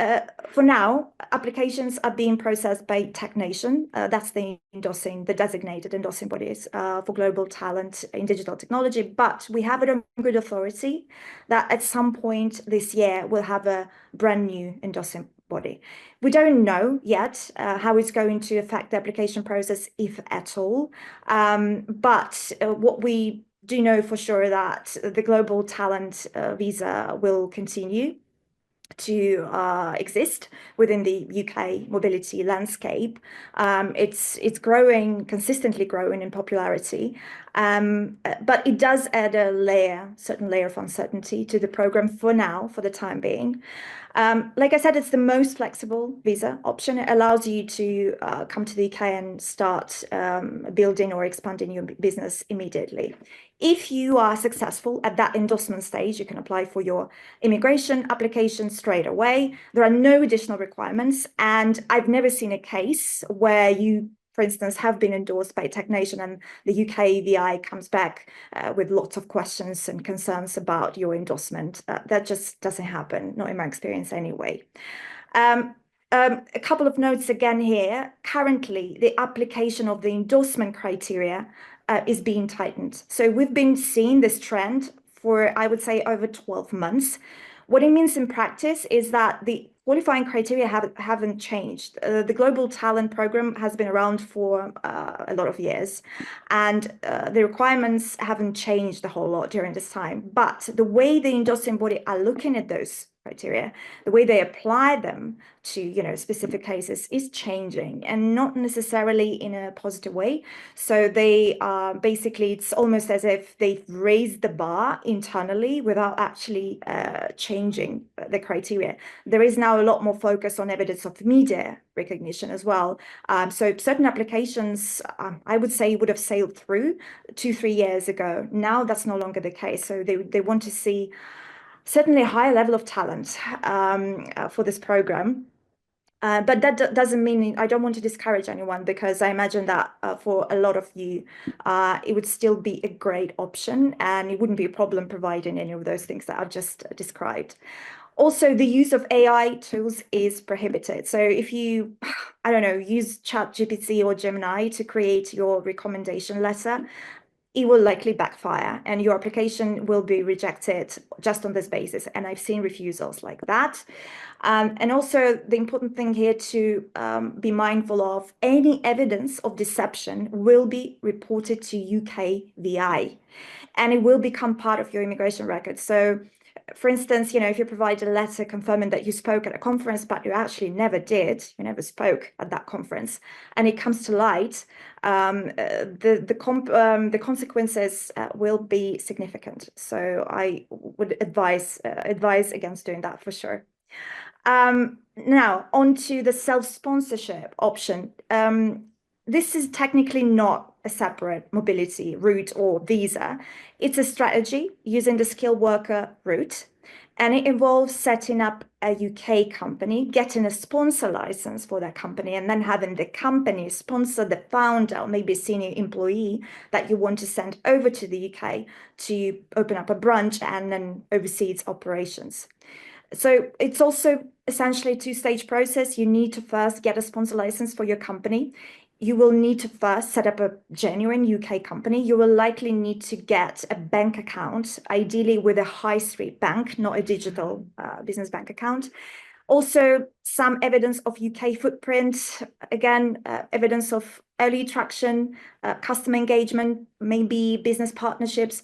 Speaker 7: for now, applications are being processed by TechNation. That's the designated endorsing bodies for global talent in digital technology. But we have it on good authority that at some point this year, we'll have a brand new endorsing body. We don't know yet how it's going to affect the application process, if at all. But what we do know for sure that the global talent visa will continue to exist within the UK mobility landscape. It's growing, consistently growing in popularity, but it does add a certain layer of uncertainty to the program for now, for the time being. Like I said, it's the most flexible visa option. It allows you to come to the UK and start building or expanding your business immediately. If you are successful at that endorsement stage, you can apply for your immigration application straight away. There are no additional requirements, and I've never seen a case where you, for instance, have been endorsed by a tech nation and the UK VI comes back with lots of questions and concerns about your endorsement. That just doesn't happen, not in my experience anyway. A couple of notes again here. Currently, the application of the endorsement criteria is being tightened. So we've been seeing this trend for, I would say, over 12 months. What it means in practice is that the qualifying criteria haven't changed. The Global Talent Program has been around for a lot of years, and the requirements haven't changed a whole lot during this time. But the way the endorsing body are looking at those criteria, the way they apply them to specific cases is changing, and not necessarily in a positive way. So they are basically, it's almost as if they've raised the bar internally without actually changing the criteria. There is now a lot more focus on evidence of media recognition as well. So certain applications, I would say, would have sailed through 2-3 years ago. Now that's no longer the case. So they want to see certainly a higher level of talent for this program. But that doesn't mean, I don't want to discourage anyone, because I imagine that for a lot of you, it would still be a great option, and it wouldn't be a problem providing any of those things that I've just described. Also, the use of AI tools is prohibited. So if you, I don't know, use ChatGPT or Gemini to create your recommendation letter, it will likely backfire and your application will be rejected just on this basis. And I've seen refusals like that. And also the important thing here to be mindful of, any evidence of deception will be reported to UK VI, and it will become part of your immigration record. So for instance, if you provide a letter confirming that you spoke at a conference, but you actually never did, you never spoke at that conference, and it comes to light, the consequences will be significant. So I would advise against doing that for sure. Now, on to the self-sponsorship option. This is technically not a separate mobility route or visa. It's a strategy using the skilled worker route, and it involves setting up a UK company, getting a sponsor license for that company, and then having the company sponsor the founder or maybe a senior employee that you want to send over to the UK to open up a branch and then oversee its operations. So it's also essentially a two-stage process. You need to first get a sponsor license for your company. You will need to first set up a genuine UK company. You will likely need to get a bank account, ideally with a high street bank, not a digital business bank account. Also, some evidence of UK footprint, again, evidence of early traction, customer engagement, maybe business partnerships,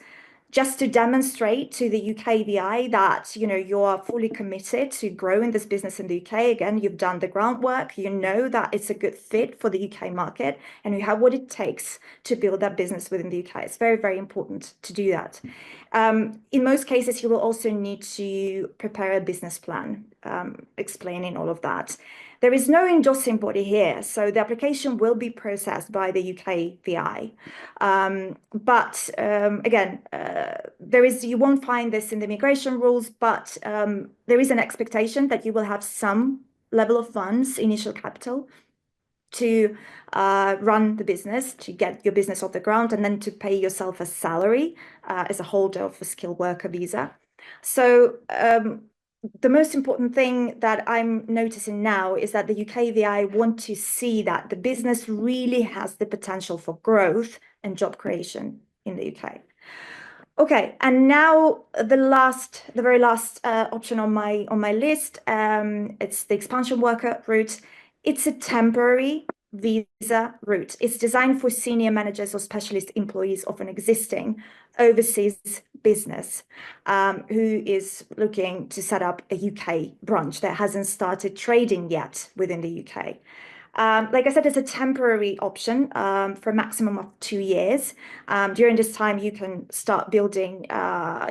Speaker 7: just to demonstrate to the UK VI that you are fully committed to growing this business in the UK. Again, you've done the groundwork, you know that it's a good fit for the UK market, and you have what it takes to build that business within the UK. It's very, very important to do that. In most cases, you will also need to prepare a business plan explaining all of that. There is no endorsing body here, so the application will be processed by the UK VI. But again, you won't find this in the immigration rules, but there is an expectation that you will have some level of funds, initial capital, to run the business, to get your business off the ground, and then to pay yourself a salary as a holder of a skilled worker visa. So the most important thing that I'm noticing now is that the UK VI want to see that the business really has the potential for growth and job creation in the UK. Okay, and now the very last option on my list, it's the expansion worker route. It's a temporary visa route. It's designed for senior managers or specialist employees of an existing overseas business who is looking to set up a UK branch that hasn't started trading yet within the UK. Like I said, it's a temporary option for a maximum of 2 years. During this time, you can start building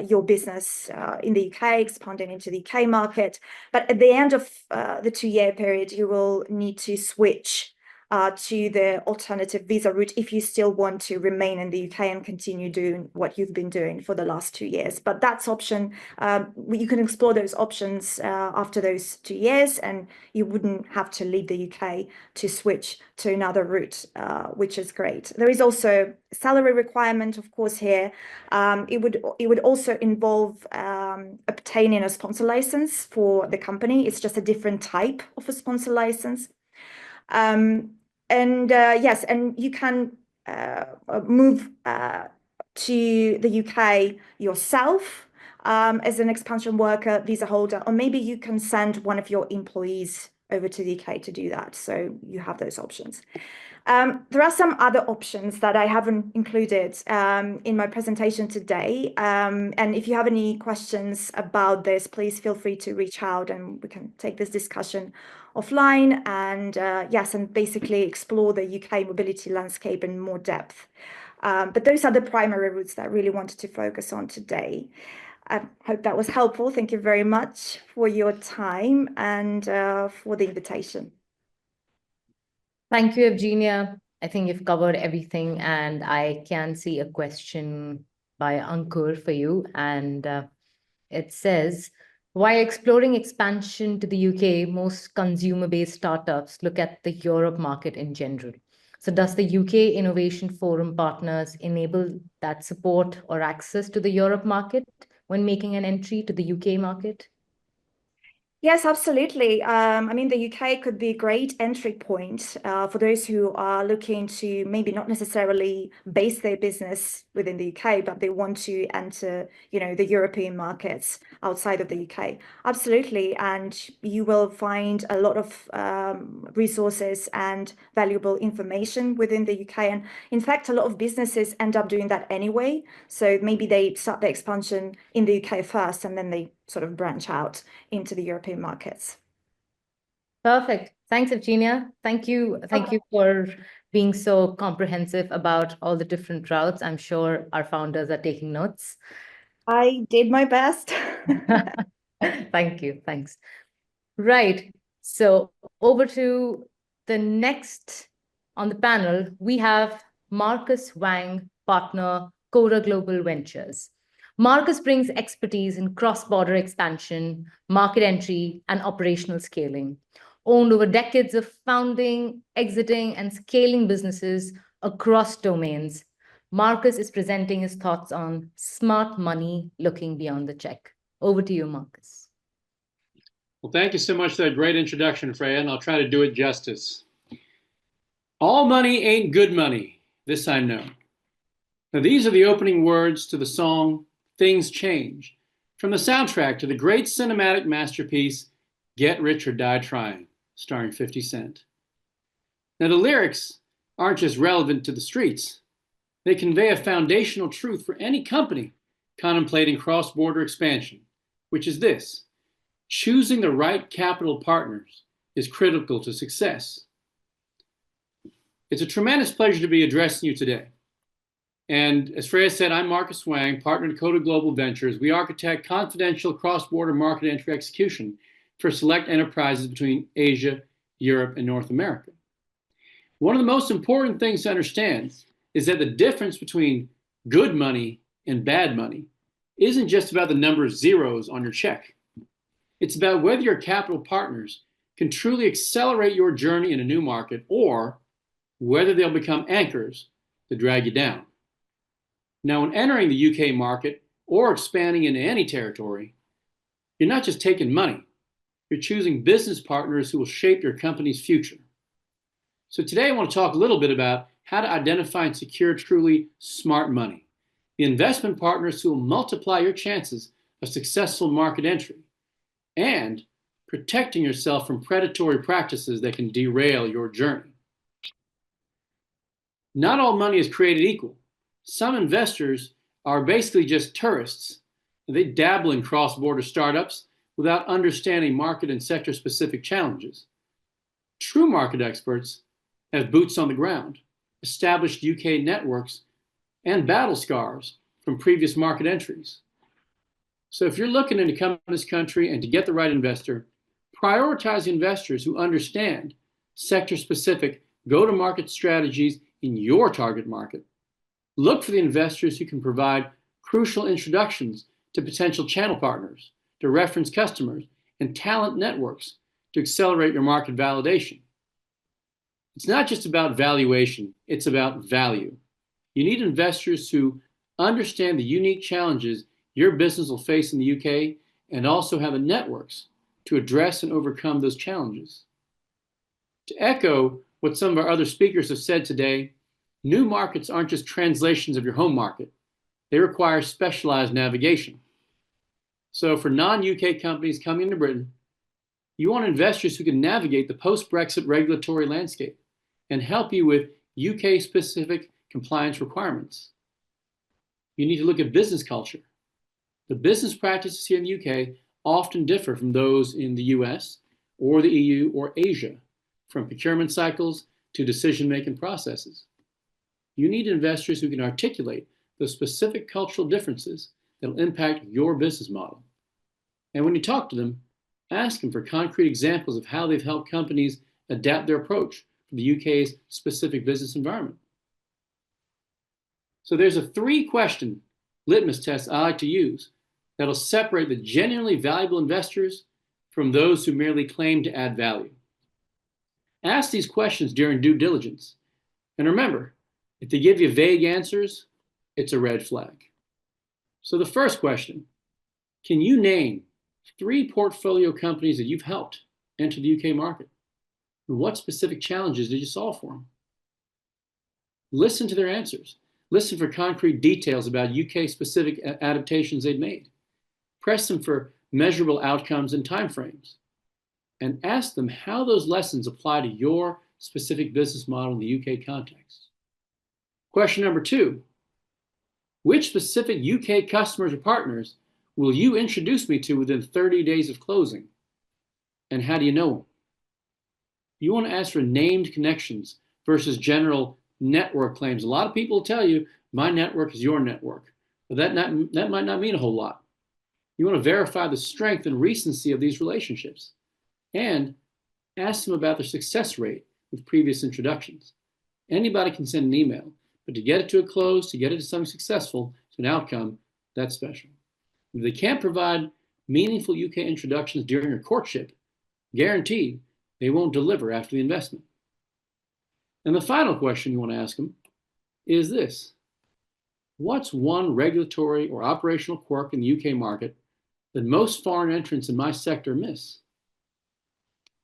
Speaker 7: your business in the UK, expanding into the UK market. But at the end of the 2-year period, you will need to switch to the alternative visa route if you still want to remain in the UK and continue doing what you've been doing for the last 2 years. But that's option. You can explore those options after those 2 years, and you wouldn't have to leave the UK to switch to another route, which is great. There is also a salary requirement, of course, here. It would also involve obtaining a sponsor license for the company. It's just a different type of a sponsor license. Yes, and you can move to the UK yourself as an expansion worker, visa holder, or maybe you can send one of your employees over to the UK to do that. So you have those options. There are some other options that I haven't included in my presentation today. And if you have any questions about this, please feel free to reach out and we can take this discussion offline and yes, and basically explore the UK mobility landscape in more depth. But those are the primary routes that I really wanted to focus on today. I hope that was helpful. Thank you very much for your time and for the invitation.
Speaker 1: Thank you, Evgenia. I think you've covered everything, and I can see a question by Ankur for you. And it says, while exploring expansion to the UK, most consumer-based startups look at the Europe market in general. So does the UK Innovation Forum partners enable that support or access to the Europe market when making an entry to the UK market?
Speaker 7: Yes, absolutely. I mean, the UK could be a great entry point for those who are looking to maybe not necessarily base their business within the UK, but they want to enter, the European markets outside of the UK. Absolutely. And you will find a lot of resources and valuable information within the UK. And in fact, a lot of businesses end up doing that anyway. So maybe they start their expansion in the UK first, and then they sort of branch out into the European markets.
Speaker 1: Perfect. Thanks, Evgenia. Thank you for being so comprehensive about all the different routes. I'm sure our founders are taking notes.
Speaker 7: I did my best.
Speaker 1: Thank you. Thanks. Right. So over to the next on the panel, we have Marcus Wang, partner, Coda Global Ventures. Marcus brings expertise in cross-border expansion, market entry, and operational scaling. Owned over decades of founding, exiting, and scaling businesses across domains, Marcus is presenting his thoughts on smart money looking beyond the check. Over to you, Marcus.
Speaker 8: Well, thank you so much for that great introduction, Freya, and I'll try to do it justice. All money ain't good money, this I know. Now, these are the opening words to the song Things Change, from the soundtrack to the great cinematic masterpiece, Get Rich or Die Trying, starring 50 Cent. Now, the lyrics aren't just relevant to the streets. They convey a foundational truth for any company contemplating cross-border expansion, which is this: choosing the right capital partners is critical to success. It's a tremendous pleasure to be addressing you today. And as Freya said, I'm Marcus Wang, partner at Coda Global Ventures. We architect confidential cross-border market entry execution for select enterprises between Asia, Europe, and North America. One of the most important things to understand is that the difference between good money and bad money isn't just about the number of zeros on your check. It's about whether your capital partners can truly accelerate your journey in a new market, or whether they'll become anchors to drag you down. Now, when entering the UK market or expanding into any territory, you're not just taking money, you're choosing business partners who will shape your company's future. So today I want to talk a little bit about how to identify and secure truly smart money, the investment partners who will multiply your chances of successful market entry, and protecting yourself from predatory practices that can derail your journey. Not all money is created equal. Some investors are basically just tourists. They dabble in cross-border startups without understanding market and sector-specific challenges. True market experts have boots on the ground, established UK networks, and battle scars from previous market entries. So if you're looking to come to this country and to get the right investor, prioritize investors who understand sector-specific go-to-market strategies in your target market. Look for the investors who can provide crucial introductions to potential channel partners, to reference customers, and talent networks to accelerate your market validation. It's not just about valuation, it's about value. You need investors who understand the unique challenges your business will face in the UK and also have the networks to address and overcome those challenges. To echo what some of our other speakers have said today, new markets aren't just translations of your home market. They require specialized navigation. So for non-UK companies coming to Britain, you want investors who can navigate the post-Brexit regulatory landscape and help you with UK-specific compliance requirements. You need to look at business culture. The business practices here in the UK often differ from those in the US or the EU or Asia, from procurement cycles to decision-making processes. You need investors who can articulate those specific cultural differences that will impact your business model. And when you talk to them, ask them for concrete examples of how they've helped companies adapt their approach for the UK's specific business environment. So there's a 3-question litmus test I like to use that'll separate the genuinely valuable investors from those who merely claim to add value. Ask these questions during due diligence. And remember, if they give you vague answers, it's a red flag. So the first question, can you name 3 portfolio companies that you've helped enter the UK market? And what specific challenges did you solve for them? Listen to their answers. Listen for concrete details about UK-specific adaptations they've made. Press them for measurable outcomes and timeframes. And ask them how those lessons apply to your specific business model in the UK context. Question number 2, which specific UK customers or partners will you introduce me to within 30 days of closing? And how do you know them? You want to ask for named connections versus general network claims. A lot of people will tell you, my network is your network. But that might not mean a whole lot. You want to verify the strength and recency of these relationships. And ask them about their success rate with previous introductions. Anybody can send an email, but to get it to a close, to get it to something successful, to an outcome, that's special. If they can't provide meaningful UK introductions during your courtship, guaranteed they won't deliver after the investment. And the final question you want to ask them is this: what's one regulatory or operational quirk in the UK market that most foreign entrants in my sector miss?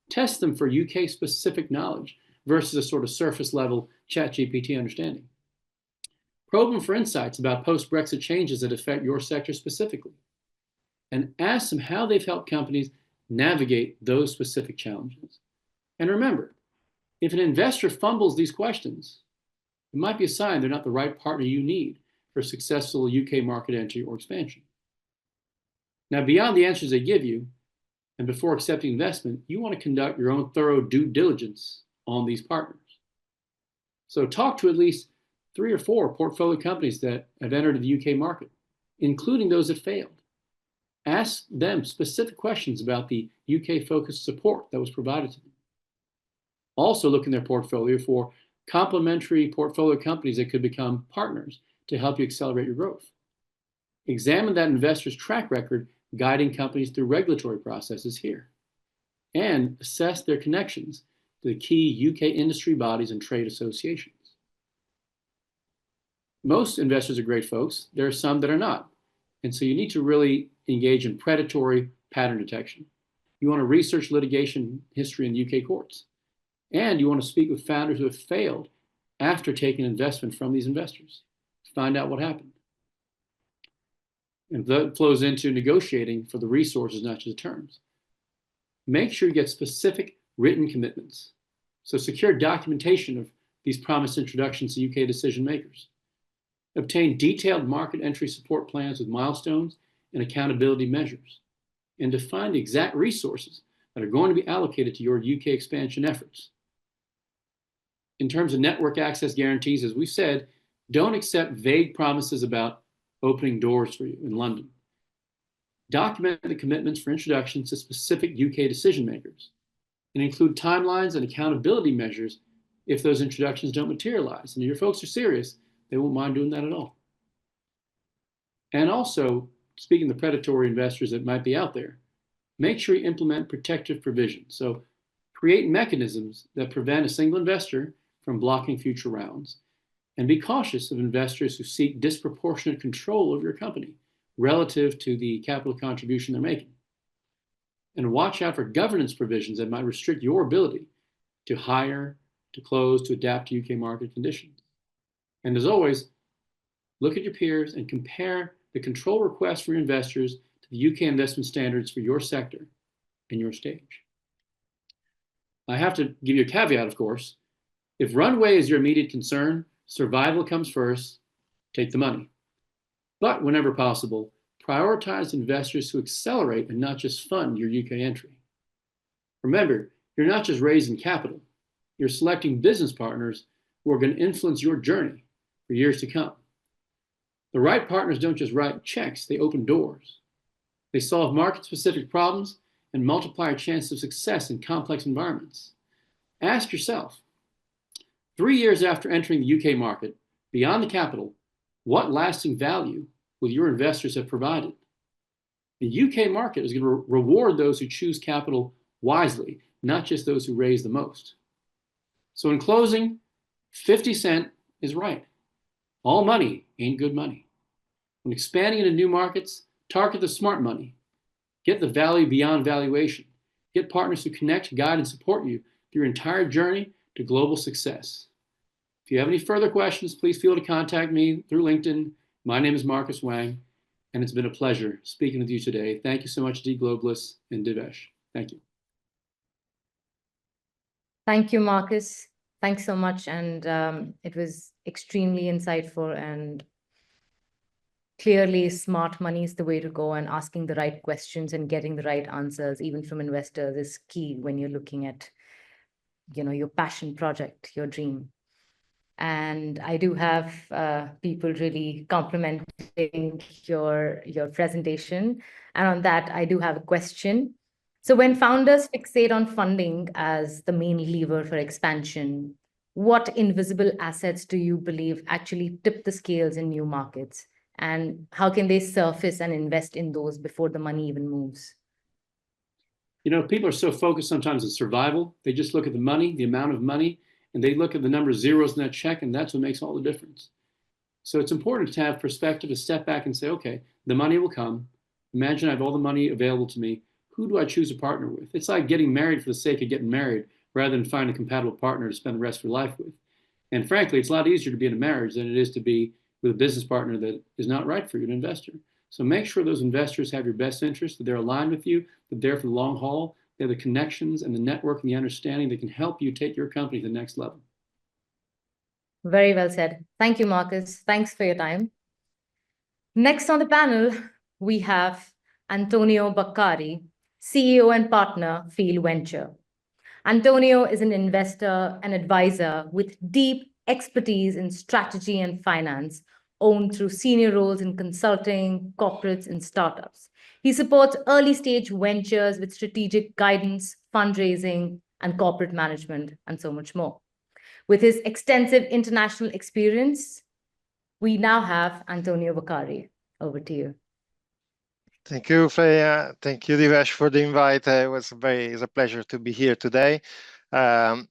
Speaker 8: Test them for UK-specific knowledge versus a sort of surface-level ChatGPT understanding. Probe them for insights about post-Brexit changes that affect your sector specifically. And ask them how they've helped companies navigate those specific challenges. And remember, if an investor fumbles these questions, it might be a sign they're not the right partner you need for successful UK market entry or expansion. Now, beyond the answers they give you, and before accepting investment, you want to conduct your own thorough due diligence on these partners. So talk to at least 3 or 4 portfolio companies that have entered the UK market, including those that failed. Ask them specific questions about the UK-focused support that was provided to them. Also look in their portfolio for complementary portfolio companies that could become partners to help you accelerate your growth. Examine that investor's track record guiding companies through regulatory processes here, and assess their connections to the key UK industry bodies and trade associations. Most investors are great folks. There are some that are not. And so you need to really engage in predatory pattern detection. You want to research litigation history in UK courts. And you want to speak with founders who have failed after taking investment from these investors. Find out what happened. And that flows into negotiating for the resources, not just the terms. Make sure you get specific written commitments. So secure documentation of these promised introductions to UK decision makers. Obtain detailed market entry support plans with milestones and accountability measures. And define the exact resources that are going to be allocated to your UK expansion efforts. In terms of network access guarantees, as we said, don't accept vague promises about opening doors for you in London. Document the commitments for introductions to specific UK decision makers and include timelines and accountability measures if those introductions don't materialize. And if your folks are serious, they won't mind doing that at all. And also, speaking of the predatory investors that might be out there, make sure you implement protective provisions. So create mechanisms that prevent a single investor from blocking future rounds. And be cautious of investors who seek disproportionate control over your company relative to the capital contribution they're making. And watch out for governance provisions that might restrict your ability to hire, to close, to adapt to UK market conditions. And as always, look at your peers and compare the control requests from your investors to the UK investment standards for your sector and your stage. I have to give you a caveat, of course. If runway is your immediate concern, survival comes first, take the money. But whenever possible, prioritize investors who accelerate and not just fund your UK entry. Remember, you're not just raising capital, you're selecting business partners who are going to influence your journey for years to come. The right partners don't just write checks, they open doors. They solve market-specific problems and multiply your chances of success in complex environments. Ask yourself, 3 years after entering the UK market, beyond the capital, what lasting value will your investors have provided? The UK market is going to reward those who choose capital wisely, not just those who raise the most. So in closing, 50 Cent is right. All money ain't good money. When expanding into new markets, target the smart money. Get the value beyond valuation. Get partners who connect, guide, and support you through your entire journey to global success. If you have any further questions, please feel to contact me through LinkedIn. My name is Marcus Wang, and it's been a pleasure speaking with you today. Thank you so much, D Globalist and Divesh. Thank you.
Speaker 1: Thank you, Marcus. Thanks so much. And it was extremely insightful, and clearly smart money is the way to go, and asking the right questions and getting the right answers, even from investors, is key when you're looking at, your passion project, your dream. And I do have people really complimenting your presentation. And on that, I do have a question. So when founders fixate on funding as the main lever for expansion, what invisible assets do you believe actually tip the scales in new markets? And how can they surface and invest in those before the money even moves?
Speaker 8: People are so focused sometimes on survival. They just look at the money, the amount of money, and they look at the number of zeros in that check, and that's what makes all the difference. So it's important to have perspective, to step back and say, okay, the money will come. Imagine I have all the money available to me. Who do I choose to partner with? It's like getting married for the sake of getting married rather than finding a compatible partner to spend the rest of your life with. And frankly, it's a lot easier to be in a marriage than it is to be with a business partner that is not right for you, an investor. So make sure those investors have your best interest, that they're aligned with you, that they're for the long haul, they have the connections and the network and the understanding that can help you take your company to the next level.
Speaker 1: Very well said. Thank you, Marcus. Thanks for your time. Next on the panel, we have Antonio Baccari, CEO and partner, Field Venture. Antonio is an investor and advisor with deep expertise in strategy and finance, owned through senior roles in consulting, corporates, and startups. He supports early-stage ventures with strategic guidance, fundraising, and corporate management, and so much more. With his extensive international experience, we now have Antonio Baccari. Over to you.
Speaker 9: Thank you, Freya. Thank you, Divesh, for the invite. It's a pleasure to be here today. Well,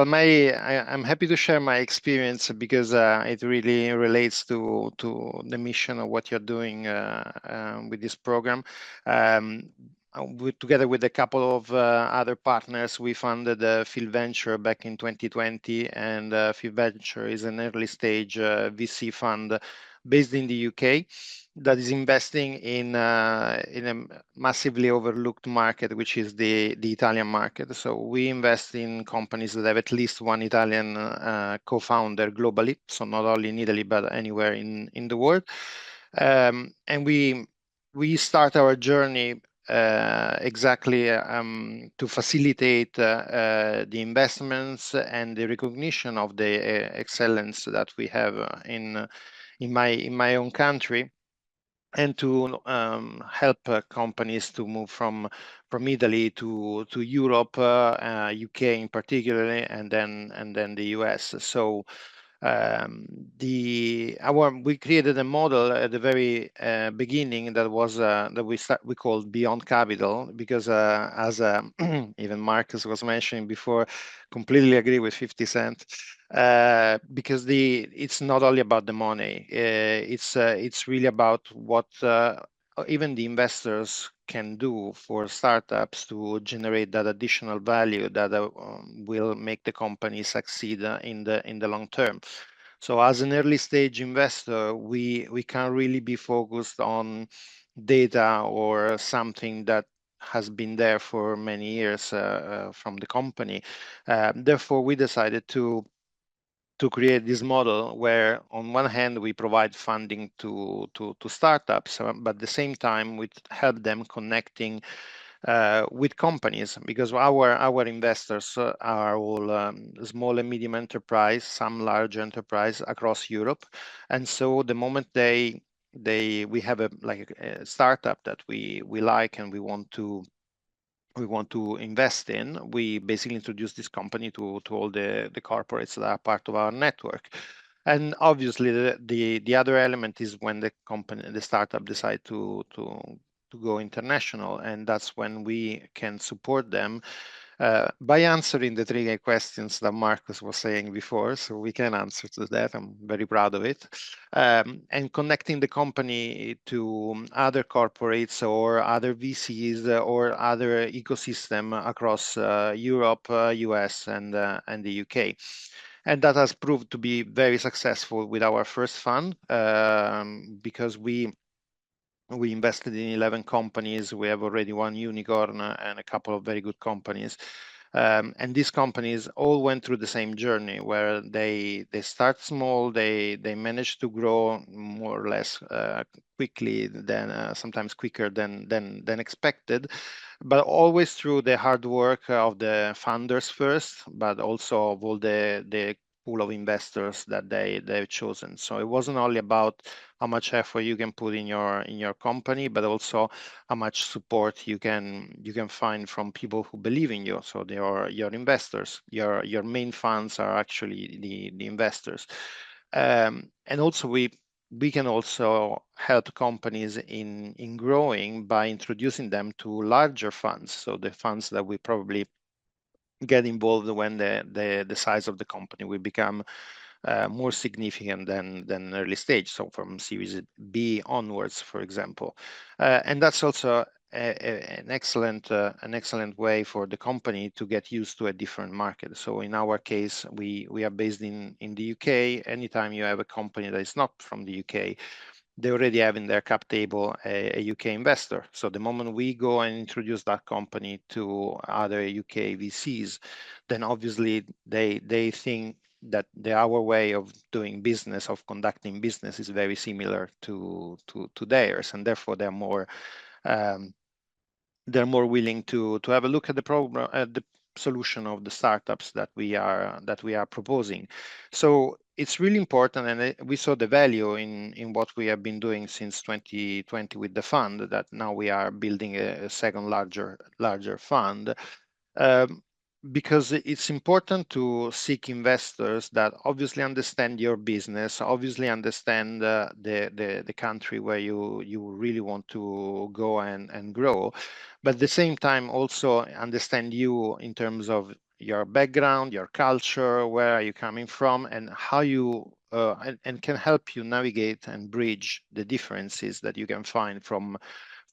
Speaker 9: I'm happy to share my experience because it really relates to the mission of what you're doing with this program. Together with a couple of other partners, we funded Field Venture back in 2020, and Field Venture is an early stage VC fund based in the UK that is investing in a massively overlooked market, which is the Italian market. So we invest in companies that have at least one Italian co-founder globally, so not only in Italy, but anywhere in the world. And we start our journey exactly to facilitate the investments and the recognition of the excellence that we have in my own country, and to help companies to move from Italy to Europe, UK in particular, and then the US. So we created a model at the very beginning that was that we called Beyond Capital, because as even Marcus was mentioning before, completely agree with 50 Cent, because it's not only about the money. It's really about what even the investors can do for startups to generate that additional value that will make the company succeed in the long term. So as an early stage investor, we can't really be focused on data or something that has been there for many years from the company. Therefore, we decided to create this model where on one hand we provide funding to startups, but at the same time we help them connecting with companies, because our investors are all small and medium enterprise, some large enterprise across Europe, and so the moment we have a startup that we like and we want to invest in, we basically introduce this company to all the corporates that are part of our network. And obviously the other element is when the startup decide to go international, and that's when we can support them by answering the three questions that Marcus was saying before. So we can answer to that. I'm very proud of it. And connecting the company to other corporates or other VCs or other ecosystem across Europe, US, and the UK. And that has proved to be very successful with our first fund, because we invested in 11 companies. We have already one unicorn and a couple of very good companies. And these companies all went through the same journey where they start small, they manage to grow more or less quickly, than sometimes quicker than expected, but always through the hard work of the founders first, but also of all the pool of investors that they've chosen. So it wasn't only about how much effort you can put in your company, but also how much support you can find from people who believe in you. So they are your investors. Your main funds are actually the investors, and also we can also help companies in growing by introducing them to larger funds. So the funds that we probably get involved when the size of the company will become more significant than early stage. So from Series B onwards, for example, and that's also an excellent way for the company to get used to a different market. So in our case, we are based in the UK. Anytime you have a company that is not from the UK, they already have in their cap table a UK investor. So the moment we go and introduce that company to other UK VCs, then obviously they think that our way of doing business, of conducting business, is very similar to theirs, and therefore they're more willing to have a look at the program, at the solution of the startups that we are proposing. So it's really important, and we saw the value in what we have been doing since 2020 with the fund, that now we are building a second larger fund, because it's important to seek investors that obviously understand your business, obviously understand the country where you really want to go and grow, but at the same time also understand you in terms of your background, your culture, where are you coming from, and how you and can help you navigate and bridge the differences that you can find from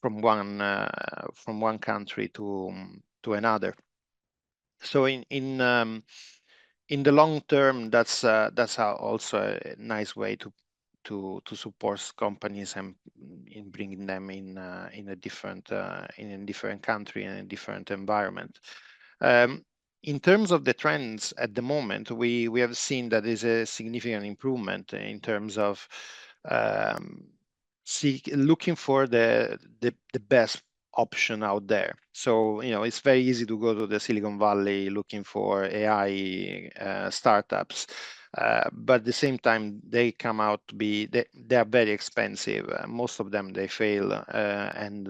Speaker 9: one country to another. So in the long term, that's also a nice way to support companies and in bringing them in a different country and a different environment. In terms of the trends at the moment, we have seen that there's a significant improvement in terms of looking for the best option out there. So, it's very easy to go to the Silicon Valley looking for AI startups. But at the same time, they come out to be, they are very expensive. Most of them, they fail. And,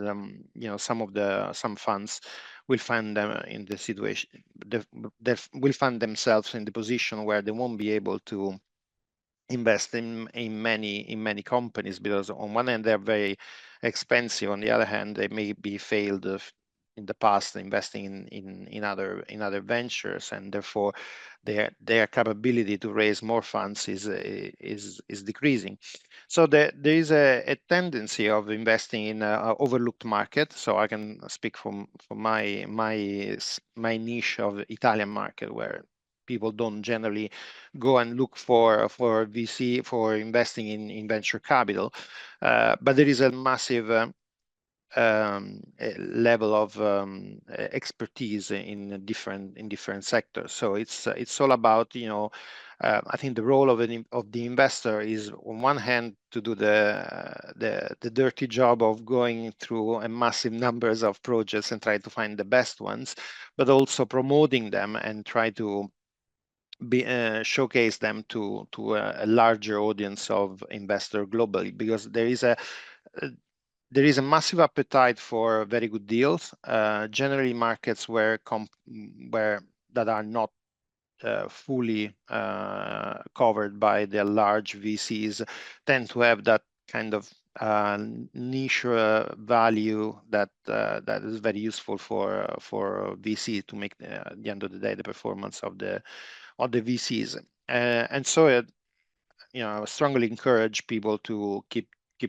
Speaker 9: some funds will find them in the situation, they will find themselves in the position where they won't be able to invest in many companies, because on one hand they're very expensive, on the other hand they may be failed in the past investing in other ventures, and therefore their capability to raise more funds is decreasing. So there is a tendency of investing in an overlooked market. So I can speak from my niche of Italian market, where people don't generally go and look for VC for investing in venture capital, but there is a massive level of expertise in different sectors. So it's all about, I think the role of the investor is, on one hand, to do the dirty job of going through a massive numbers of projects and try to find the best ones, but also promoting them and try to showcase them to a larger audience of investor globally, because there is a massive appetite for very good deals. Generally, markets where that are not fully covered by the large VCs tend to have that kind of niche value that is very useful for VC to make at the end of the day the performance of the VCs. And so I strongly encourage people to keep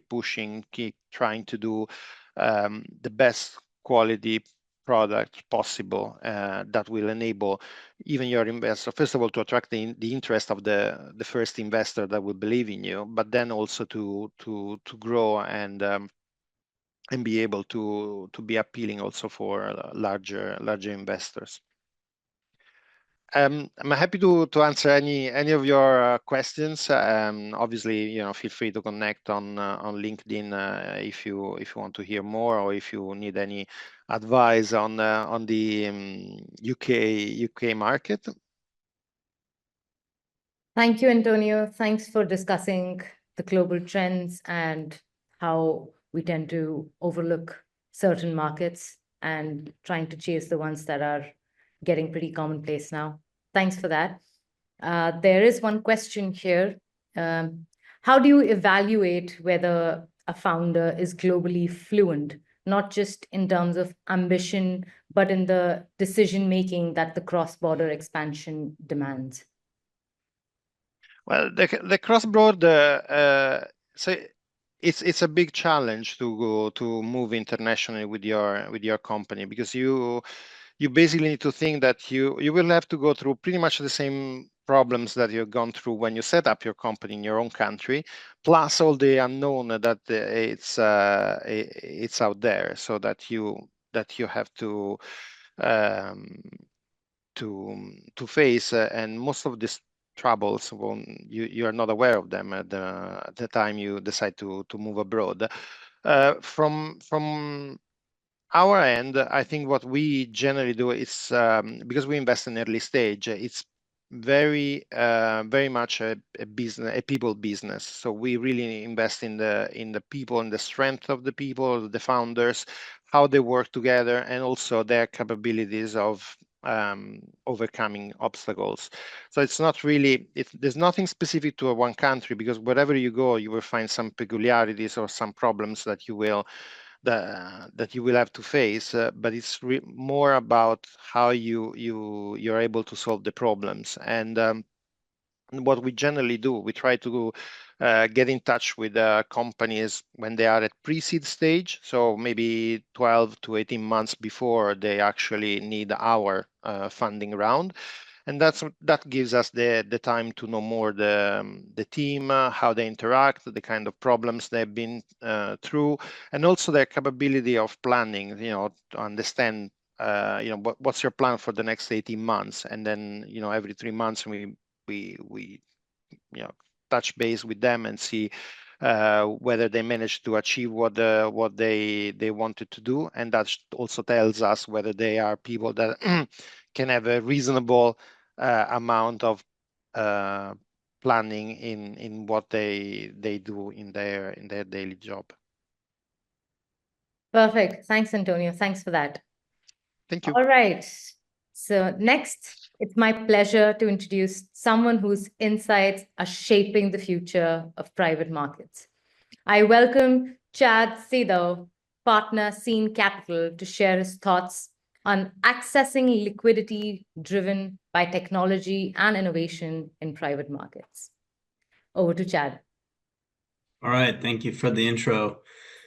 Speaker 9: pushing, keep trying to do the best quality product possible that will enable even your investor, first of all, to attract the interest of the first investor that will believe in you, but then also to grow and be able to be appealing also for larger investors. I'm happy to answer any of your questions. Obviously, feel free to connect on LinkedIn if you want to hear more, or if you need any advice on the UK market.
Speaker 1: Thank you, Antonio. Thanks for discussing the global trends and how we tend to overlook certain markets and trying to chase the ones that are getting pretty commonplace now. Thanks for that. There is one question here. How do you evaluate whether a founder is globally fluent, not just in terms of ambition, but in the decision-making that the cross-border expansion demands?
Speaker 9: Well, the cross-border, so it's a big challenge to move internationally with your company, because you basically need to think that you will have to go through pretty much the same problems that you've gone through when you set up your company in your own country, plus all the unknown that it's out there, so that you have to face, and most of these troubles, you are not aware of them at the time you decide to move abroad. From our end, I think what we generally do is, because we invest in early stage, it's very much a people business. So we really invest in the people and the strength of the people, the founders, how they work together, and also their capabilities of overcoming obstacles. So it's not really, there's nothing specific to one country, because wherever you go, you will find some peculiarities or some problems that you will have to face, but it's more about how you're able to solve the problems. And what we generally do, we try to get in touch with companies when they are at pre-seed stage, so maybe 12 to 18 months before they actually need our funding round. And that gives us the time to know more the team, how they interact, the kind of problems they've been through, and also their capability of planning, to understand, what's your plan for the next 18 months. And then, every 3 months we touch base with them and see whether they managed to achieve what they wanted to do, and that also tells us whether they are people that can have a reasonable amount of planning in what they do in their daily job.
Speaker 1: Perfect. Thanks, Antonio. Thanks for that.
Speaker 9: Thank you.
Speaker 1: All right. So next, it's my pleasure to introduce someone whose insights are shaping the future of private markets. I welcome Chad Zidow, partner Seine Capital, to share his thoughts on accessing liquidity driven by technology and innovation in private markets. Over to Chad.
Speaker 10: All right, thank you for the intro.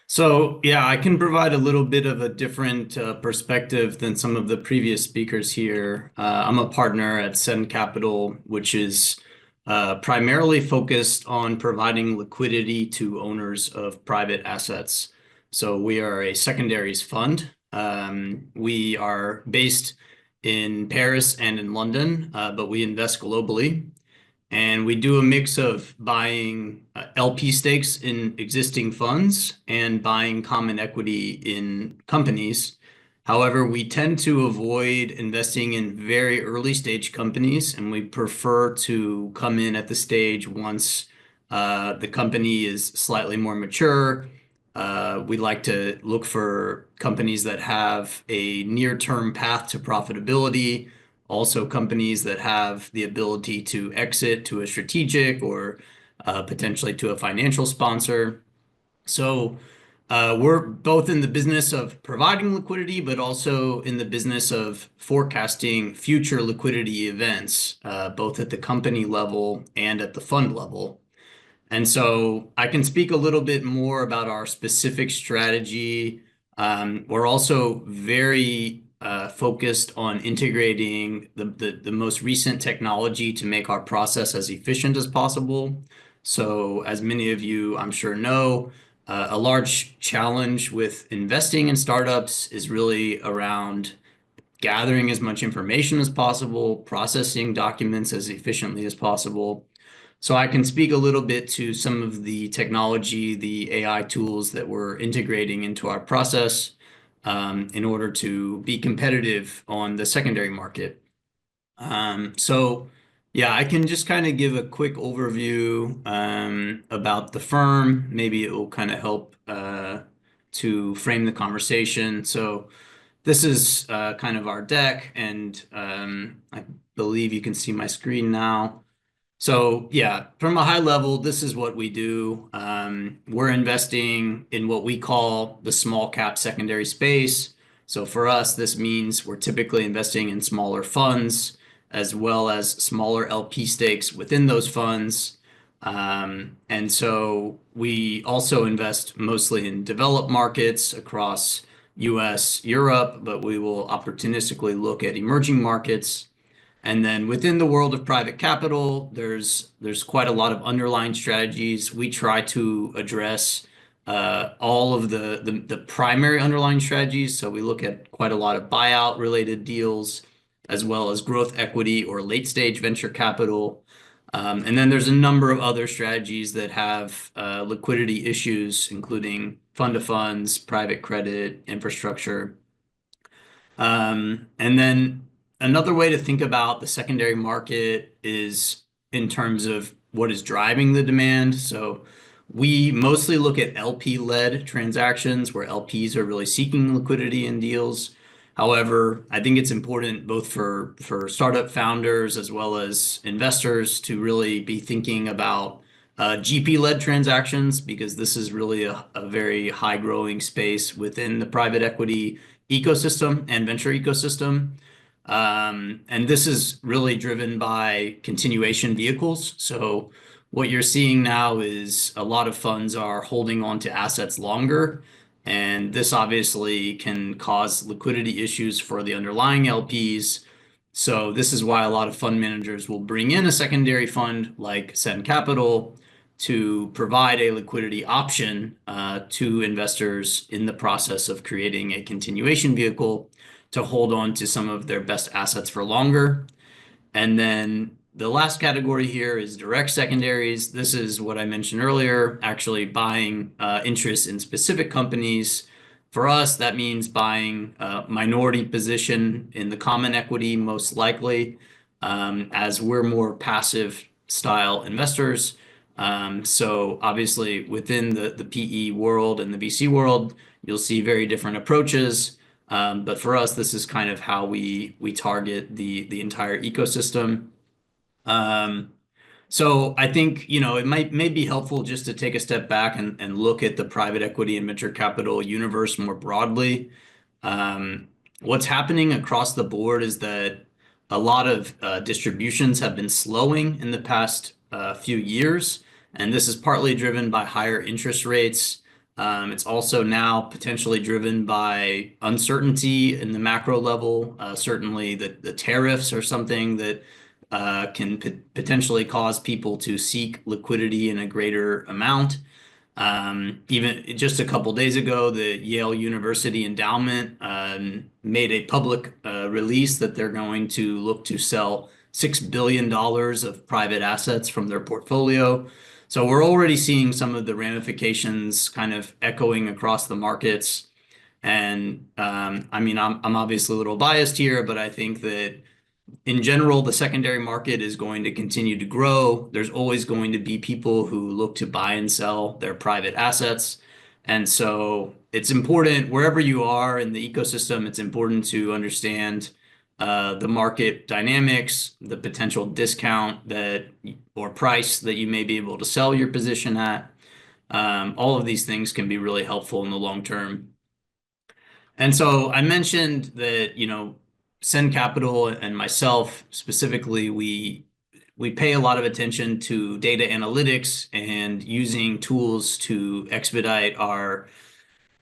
Speaker 10: So yeah, I can provide a little bit of a different perspective than some of the previous speakers here. I'm a partner at Seine Capital, which is primarily focused on providing liquidity to owners of private assets. So we are a secondaries fund. We are based in Paris and in London, but we invest globally. And we do a mix of buying LP stakes in existing funds and buying common equity in companies. However, we tend to avoid investing in very early stage companies, and we prefer to come in at the stage once the company is slightly more mature. We like to look for companies that have a near-term path to profitability, also companies that have the ability to exit to a strategic or potentially to a financial sponsor. So we're both in the business of providing liquidity, but also in the business of forecasting future liquidity events, both at the company level and at the fund level. And so I can speak a little bit more about our specific strategy. We're also very focused on integrating the most recent technology to make our process as efficient as possible. So as many of you, I'm sure, know, a large challenge with investing in startups is really around gathering as much information as possible, processing documents as efficiently as possible. So I can speak a little bit to some of the technology, the AI tools that we're integrating into our process in order to be competitive on the secondary market. So yeah, I can just kind of give a quick overview about the firm. Maybe it will kind of help to frame the conversation. So this is kind of our deck, and I believe you can see my screen now. So yeah, from a high level, this is what we do. We're investing in what we call the small cap secondary space. So for us, this means we're typically investing in smaller funds as well as smaller LP stakes within those funds. And so we also invest mostly in developed markets across US, Europe, but we will opportunistically look at emerging markets. And then within the world of private capital, there's quite a lot of underlying strategies. We try to address all of the primary underlying strategies. So we look at quite a lot of buyout related deals, as well as growth equity or late stage venture capital. And then there's a number of other strategies that have liquidity issues, including fund of funds, private credit, infrastructure. And then another way to think about the secondary market is in terms of what is driving the demand. So we mostly look at LP-led transactions where LPs are really seeking liquidity in deals. However, I think it's important both for startup founders as well as investors to really be thinking about GP-led transactions, because this is really a very high-growing space within the private equity ecosystem and venture ecosystem. And this is really driven by continuation vehicles. So what you're seeing now is a lot of funds are holding on to assets longer, and this obviously can cause liquidity issues for the underlying LPs. So this is why a lot of fund managers will bring in a secondary fund like Seine Capital to provide a liquidity option to investors in the process of creating a continuation vehicle to hold on to some of their best assets for longer. And then The last category here is direct secondaries. This is what I mentioned earlier, actually buying interest in specific companies. For us, that means buying a minority position in the common equity, most likely, as we're more passive style investors. So obviously within the PE world and the VC world, you'll see very different approaches. But for us, this is kind of how we target the entire ecosystem. So I think, it may be helpful just to take a step back and look at the private equity and venture capital universe more broadly. What's happening across the board is that a lot of distributions have been slowing in the past few years, and this is partly driven by higher interest rates. It's also now potentially driven by uncertainty in the macro level. Certainly the tariffs are something that can potentially cause people to seek liquidity in a greater amount. Even just a couple days ago, the Yale University Endowment made a public release that they're going to look to sell $6 billion of private assets from their portfolio. So we're already seeing some of the ramifications kind of echoing across the markets. And I mean, I'm obviously a little biased here, but I think that in general, the secondary market is going to continue to grow. There's always going to be people who look to buy and sell their private assets. And so it's important, wherever you are in the ecosystem, it's important to understand the market dynamics, the potential discount or price that you may be able to sell your position at. All of these things can be really helpful in the long term. And so I mentioned that, Seine Capital and myself specifically, we pay a lot of attention to data analytics and using tools to expedite our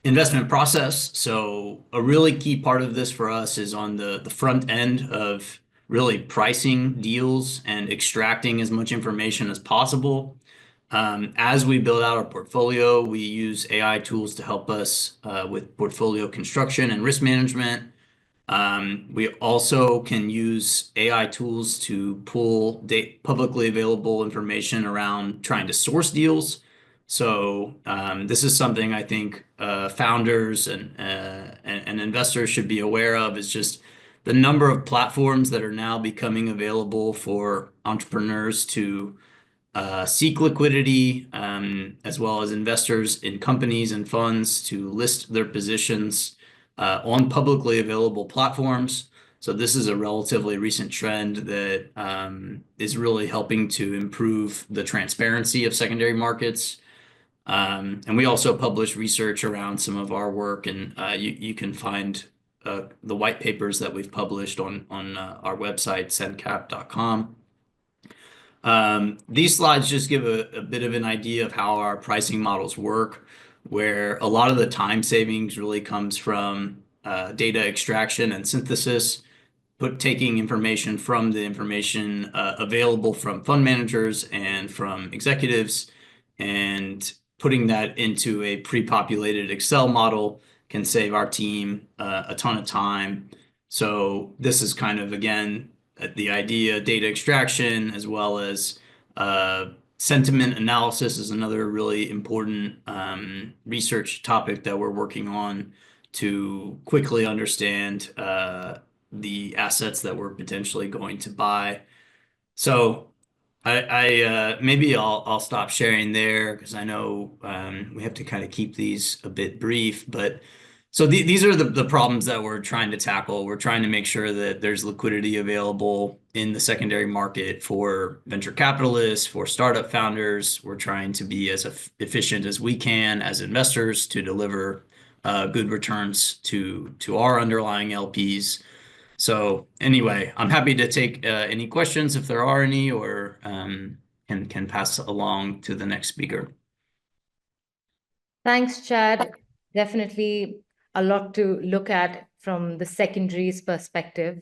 Speaker 10: investment process. So a really key part of this for us is on the front end of really pricing deals and extracting as much information as possible. As we build out our portfolio, we use AI tools to help us with portfolio construction and risk management. We also can use AI tools to pull publicly available information around trying to source deals. So this is something I think founders and investors should be aware of, is just the number of platforms that are now becoming available for entrepreneurs to seek liquidity, as well as investors in companies and funds to list their positions on publicly available platforms. So this is a relatively recent trend that is really helping to improve the transparency of secondary markets. And we also publish research around some of our work, and you can find the white papers that we've published on our website, sencap.com. These slides just give a bit of an idea of how our pricing models work, where a lot of the time savings really comes from data extraction and synthesis, taking information from the information available from fund managers and from executives, and putting that into a pre-populated Excel model can save our team a ton of time. So this is kind of, again, the idea. Data extraction as well as sentiment analysis is another really important research topic that we're working on to quickly understand the assets that we're potentially going to buy. So I maybe I'll stop sharing there, because I know we have to kind of keep these a bit brief, but so these are the problems that we're trying to tackle. We're trying to make sure that there's liquidity available in the secondary market for venture capitalists, for startup founders. We're trying to be as efficient as we can as investors to deliver good returns to our underlying LPs. So anyway, I'm happy to take any questions if there are any, or can pass along to the next speaker.
Speaker 1: Thanks, Chad. Definitely a lot to look at from the secondaries perspective.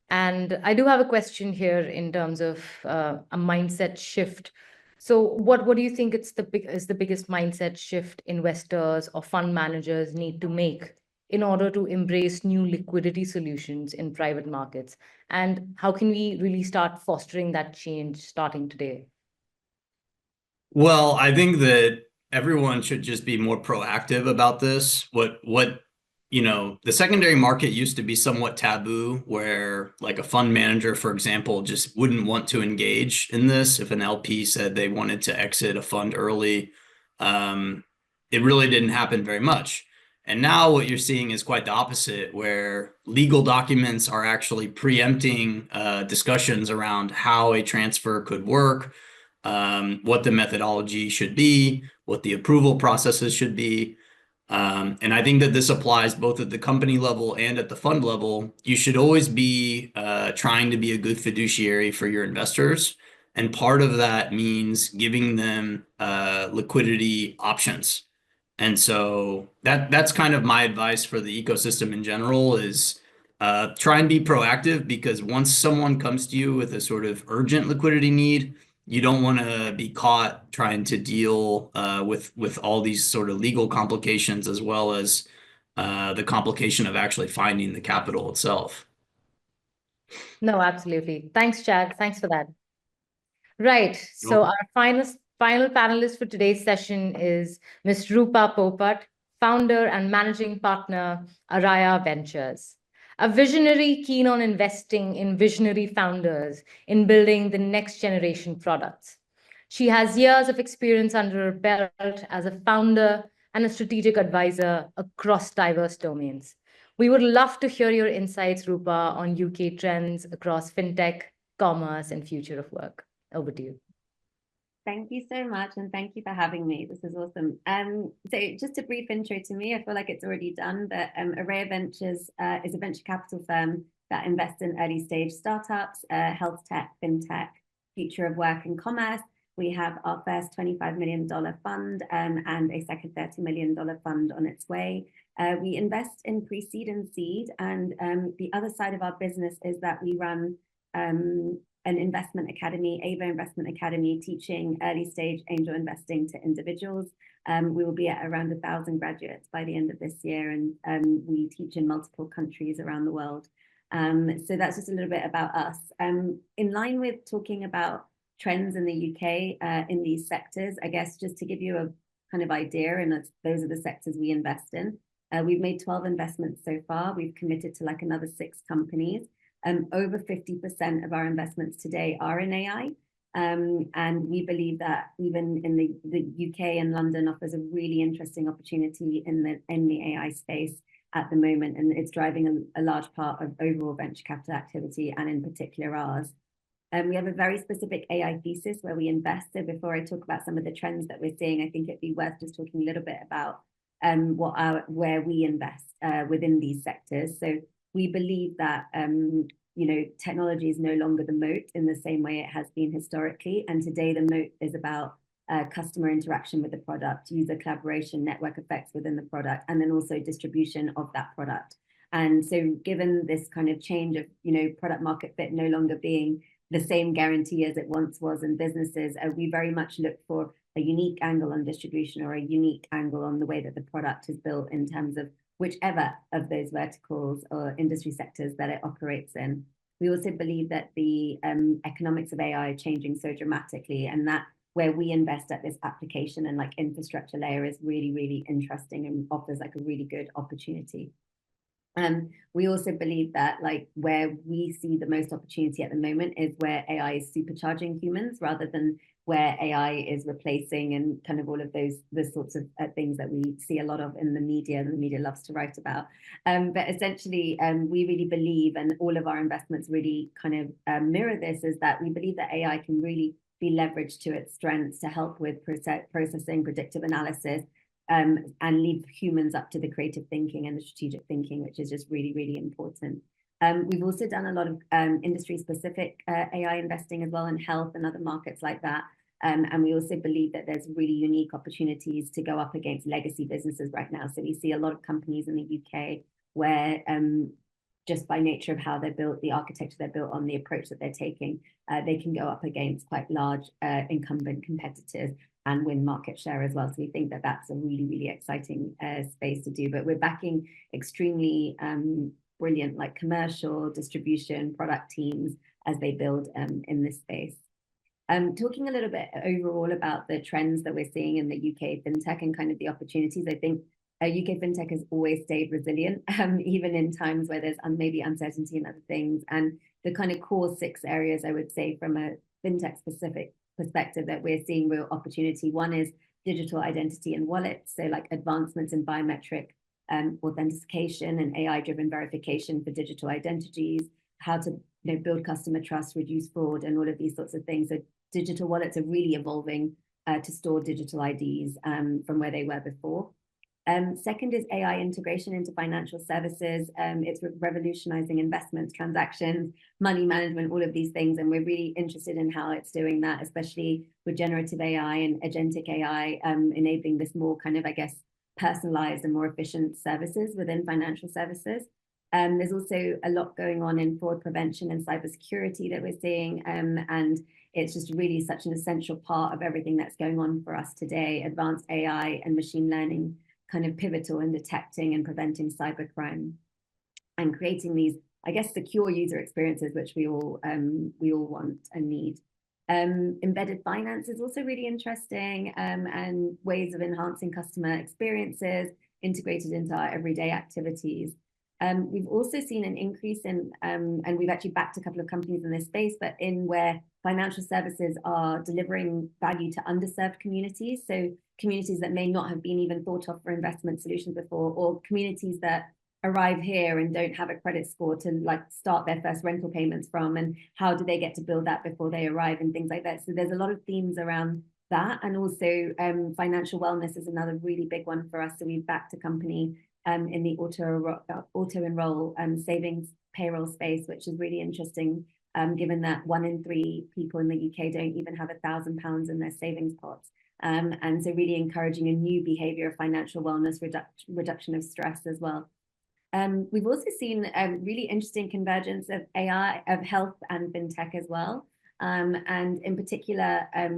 Speaker 1: And I do have a question here in terms of a mindset shift. So what do you think is the biggest mindset shift investors or fund managers need to make in order to embrace new liquidity solutions in private markets? And how can we really start fostering that change starting today?
Speaker 10: Well, I think that everyone should just be more proactive about this. The secondary market used to be somewhat taboo, where like a fund manager, for example, just wouldn't want to engage in this. If an LP said they wanted to exit a fund early, it really didn't happen very much. And now what you're seeing is quite the opposite, where legal documents are actually preempting discussions around how a transfer could work, what the methodology should be, what the approval processes should be. And I think that this applies both at the company level and at the fund level. You should always be trying to be a good fiduciary for your investors. And part of that means giving them liquidity options. And so that's kind of my advice for the ecosystem in general is try and be proactive, because once someone comes to you with a sort of urgent liquidity need, you don't want to be caught trying to deal with all these sort of legal complications, as well as the complication of actually finding the capital itself.
Speaker 1: No, absolutely. Thanks, Chad. Thanks for that. Right. So our final panelist for today's session is Ms. Rupa Popat, founder and managing partner, Araya Ventures, a visionary keen on investing in visionary founders in building the next generation products. She has years of experience under her belt as a founder and a strategic advisor across diverse domains. We would love to hear your insights, Rupa, on UK trends across fintech, commerce, and future of work. Over to you.
Speaker 11: Thank you so much, and thank you for having me. This is awesome. So just a brief intro to me. I feel like it's already done, but Araya Ventures is a venture capital firm that invests in early stage startups, health tech, fintech, future of work, and commerce. We have our first $25 million fund and a second $30 million fund on its way. We invest in pre-seed and seed, and the other side of our business is that we run an investment academy, Ava Investment Academy, teaching early stage angel investing to individuals. We will be at around 1,000 graduates by the end of this year, and we teach in multiple countries around the world. So that's just a little bit about us. In line with talking about trends in the UK in these sectors, I guess just to give you a kind of idea, and those are the sectors we invest in. We've made 12 investments so far. We've committed to like another 6 companies. Over 50% of our investments today are in AI. And we believe that even in the UK and London offers a really interesting opportunity in the AI space at the moment. And it's driving a large part of overall venture capital activity, and in particular ours. We have a very specific AI thesis where we invest. So before I talk about some of the trends that we're seeing, I think it'd be worth just talking a little bit about where we invest within these sectors. So we believe that technology is no longer the moat in the same way it has been historically. And today the moat is about customer interaction with the product, user collaboration, network effects within the product, and then also distribution of that product. And so given this kind of change of product market fit no longer being the same guarantee as it once was in businesses, we very much look for a unique angle on distribution, or a unique angle on the way that the product is built in terms of whichever of those verticals or industry sectors that it operates in. We also believe that the economics of AI are changing so dramatically, and that where we invest at this application and like infrastructure layer is really, really interesting and offers like a really good opportunity. We also believe that like where we see the most opportunity at the moment is where AI is supercharging humans rather than where AI is replacing, and kind of all of the sorts of things that we see a lot of in the media, and the media loves to write about. But essentially, we really believe, and all of our investments really kind of mirror this, is that we believe that AI can really be leveraged to its strengths to help with processing, predictive analysis, and leave humans up to the creative thinking and the strategic thinking, which is just really, really important. We've also done a lot of industry-specific AI investing as well in health and other markets like that. And we also believe that there's really unique opportunities to go up against legacy businesses right now. So we see a lot of companies in the UK where just by nature of how they're built, the architecture they're built on, the approach that they're taking, they can go up against quite large incumbent competitors. and win market share as well. So we think that that's a really, really exciting space to do. But we're backing extremely brilliant like commercial, distribution, product teams as they build in this space. Talking a little bit overall about the trends that we're seeing in the UK fintech and kind of the opportunities, I think UK fintech has always stayed resilient, even in times where there's maybe uncertainty and other things. And the kind of core 6 areas, I would say, from a fintech specific perspective that we're seeing real opportunity. One is digital identity and wallets, so like advancements in biometric authentication and AI-driven verification for digital identities, how to build customer trust, reduce fraud, and all of these sorts of things. So digital wallets are really evolving to store digital IDs from where they were before. Second is AI integration into financial services. It's revolutionizing investments, transactions, money management, all of these things. And we're really interested in how it's doing that, especially with generative AI and agentic AI, enabling this more kind of, I guess, personalized and more efficient services within financial services. There's also a lot going on in fraud prevention and cybersecurity that we're seeing. And it's just really such an essential part of everything that's going on for us today. Advanced AI and machine learning kind of pivotal in detecting and preventing cybercrime and creating these, I guess, secure user experiences, which we all want and need. Embedded finance is also really interesting, and ways of enhancing customer experiences integrated into our everyday activities. We've also seen an increase in, and we've actually backed a couple of companies in this space, but in where financial services are delivering value to underserved communities. So communities that may not have been even thought of for investment solutions before, or communities that arrive here and don't have a credit score to like start their first rental payments from, and how do they get to build that before they arrive and things like that. So there's a lot of themes around that. And also financial wellness is another really big one for us. So we've backed a company in the auto-enroll savings payroll space, which is really interesting, given that 1 in 3 people in the UK don't even have £1,000 in their savings pots. And so really encouraging a new behavior of financial wellness, reduction of stress as well. We've also seen a really interesting convergence of AI, of health and fintech as well. And in particular, I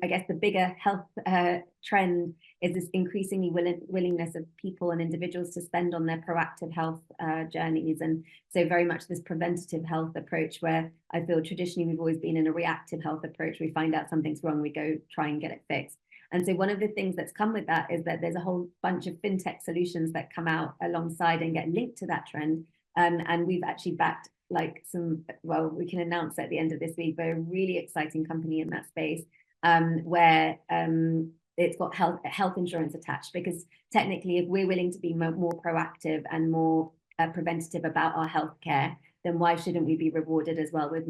Speaker 11: guess the bigger health trend is this increasingly willingness of people and individuals to spend on their proactive health journeys. And so very much this preventative health approach, where I feel traditionally we've always been in a reactive health approach. We find out something's wrong, we go try and get it fixed. And so one of the things that's come with that is that there's a whole bunch of fintech solutions that come out alongside and get linked to that trend. And we've actually backed like some, well, we can announce at the end of this week, but a really exciting company in that space, where it's got health insurance attached, because technically if we're willing to be more proactive and more preventative about our healthcare, then why shouldn't we be rewarded as well with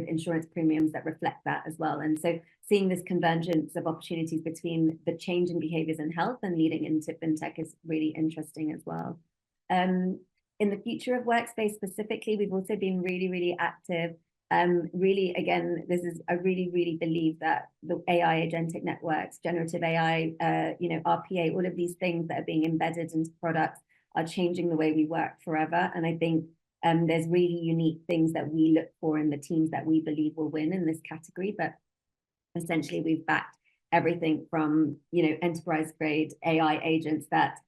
Speaker 11: insurance premiums that reflect that as well? And so seeing this convergence of opportunities between the change in behaviors in health and leading into fintech is really interesting as well. In the future of workspace specifically, we've also been really, really active. Really, again, I really, really believe that the AI agentic networks, generative AI, RPA, all of these things that are being embedded into products are changing the way we work forever. And I think there's really unique things that we look for in the teams that we believe will win in this category. But essentially, we've backed everything from, enterprise grade AI agents that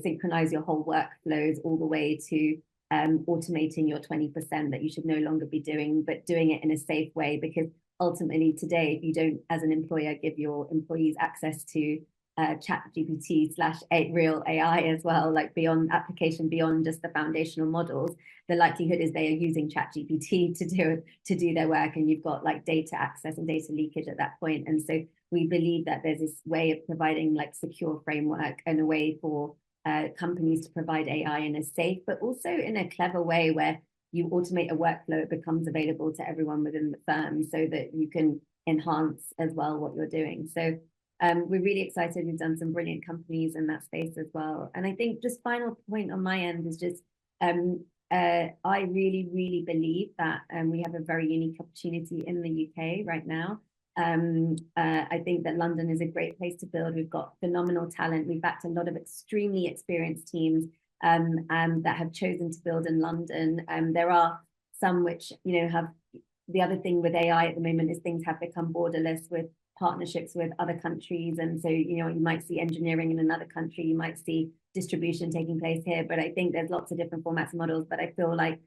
Speaker 11: synchronize your whole workflows, all the way to automating your 20% that you should no longer be doing, but doing it in a safe way. Because ultimately today, if you don't, as an employer, give your employees access to ChatGPT/real AI as well, like beyond application, beyond just the foundational models, the likelihood is they are using ChatGPT to do their work, and you've got like data access and data leakage at that point. And so we believe that there's this way of providing like secure framework and a way for companies to provide AI in a safe, but also in a clever way where you automate a workflow, it becomes available to everyone within the firm so that you can enhance as well what you're doing. So we're really excited. We've done some brilliant companies in that space as well. And I think just final point on my end is just, I really, really believe that we have a very unique opportunity in the UK right now. I think that London is a great place to build. We've got phenomenal talent. We've backed a lot of extremely experienced teams that have chosen to build in London. There are some which, have, the other thing with AI at the moment is things have become borderless with partnerships with other countries. And so, you know, you might see engineering in another country, you might see distribution taking place here, but I think there's lots of different formats and models. But I feel like,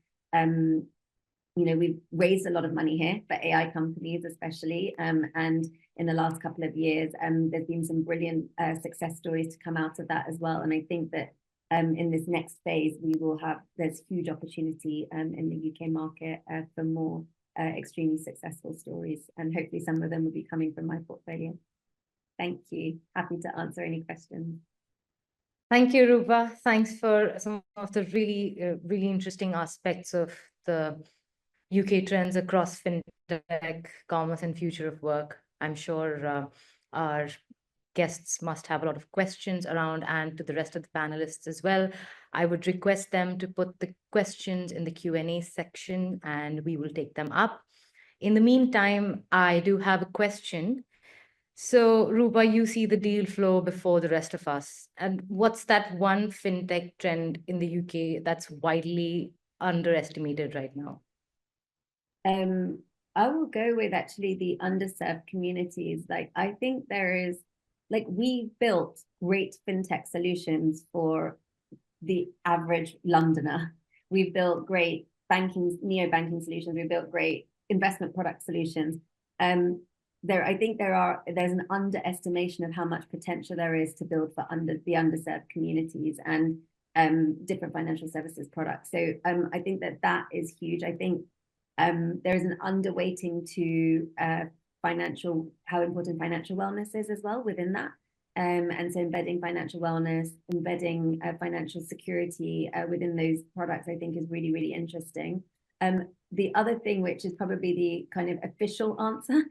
Speaker 11: you know, we've raised a lot of money here for AI companies, especially. And in the last couple of years, there's been some brilliant success stories to come out of that as well. And I think that in this next phase, there's huge opportunity in the UK market for more extremely successful stories. And hopefully some of them will be coming from my portfolio. Thank you. Happy to answer any questions.
Speaker 1: Thank you, Rupa. Thanks for some of the really interesting aspects of the UK trends across fintech, commerce, and future of work. I'm sure our guests must have a lot of questions around, and to the rest of the panelists as well. I would request them to put the questions in the Q&A section and we will take them up. In the meantime, I do have a question. So, Rupa, you see the deal flow before the rest of us. And what's that one fintech trend in the UK that's widely underestimated right now?
Speaker 11: I will go with actually the underserved communities. Like, I think there is, like, we built great fintech solutions for the average Londoner. We've built great neo-banking solutions. We've built great investment product solutions. I think there's an underestimation of how much potential there is to build for the underserved communities and different financial services products. So I think that is huge. I think there is an underweighting to how important financial wellness is as well within that. And so embedding financial wellness, embedding financial security within those products, I think is really, really interesting. The other thing, which is probably the kind of official answer,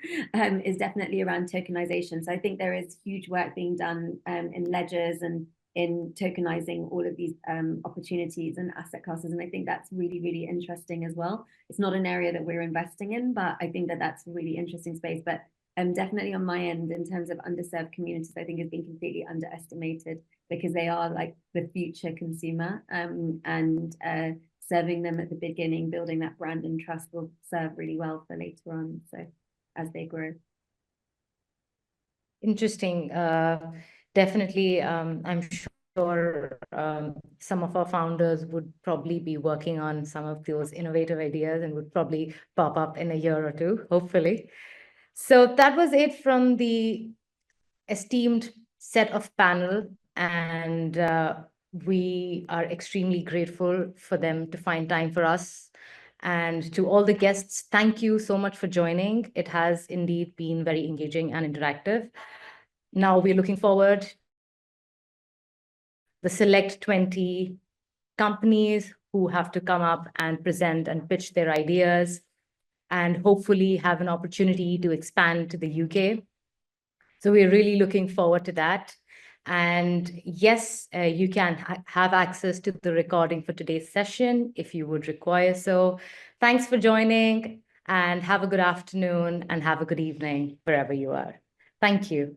Speaker 11: is definitely around tokenization. So I think there is huge work being done in ledgers and in tokenizing all of these opportunities and asset classes. And I think that's really, really interesting as well. It's not an area that we're investing in, but I think that's a really interesting space. But definitely on my end, in terms of underserved communities, I think has been completely underestimated because they are like the future consumer, and serving them at the beginning, building that brand and trust will serve really well for later on. So as they grow.
Speaker 1: Interesting. Definitely, I'm sure some of our founders would probably be working on some of those innovative ideas and would probably pop up in a year or two, hopefully. So that was it from the esteemed set of panel, and we are extremely grateful for them to find time for us. And to all the guests, thank you so much for joining. It has indeed been very engaging and interactive. Now we're looking forward the select 20 companies who have to come up and present and pitch their ideas and hopefully have an opportunity to expand to the UK. So we're really looking forward to that. And yes, you can have access to the recording for today's session if you would require so. Thanks for joining and have a good afternoon and have a good evening wherever you are. Thank you.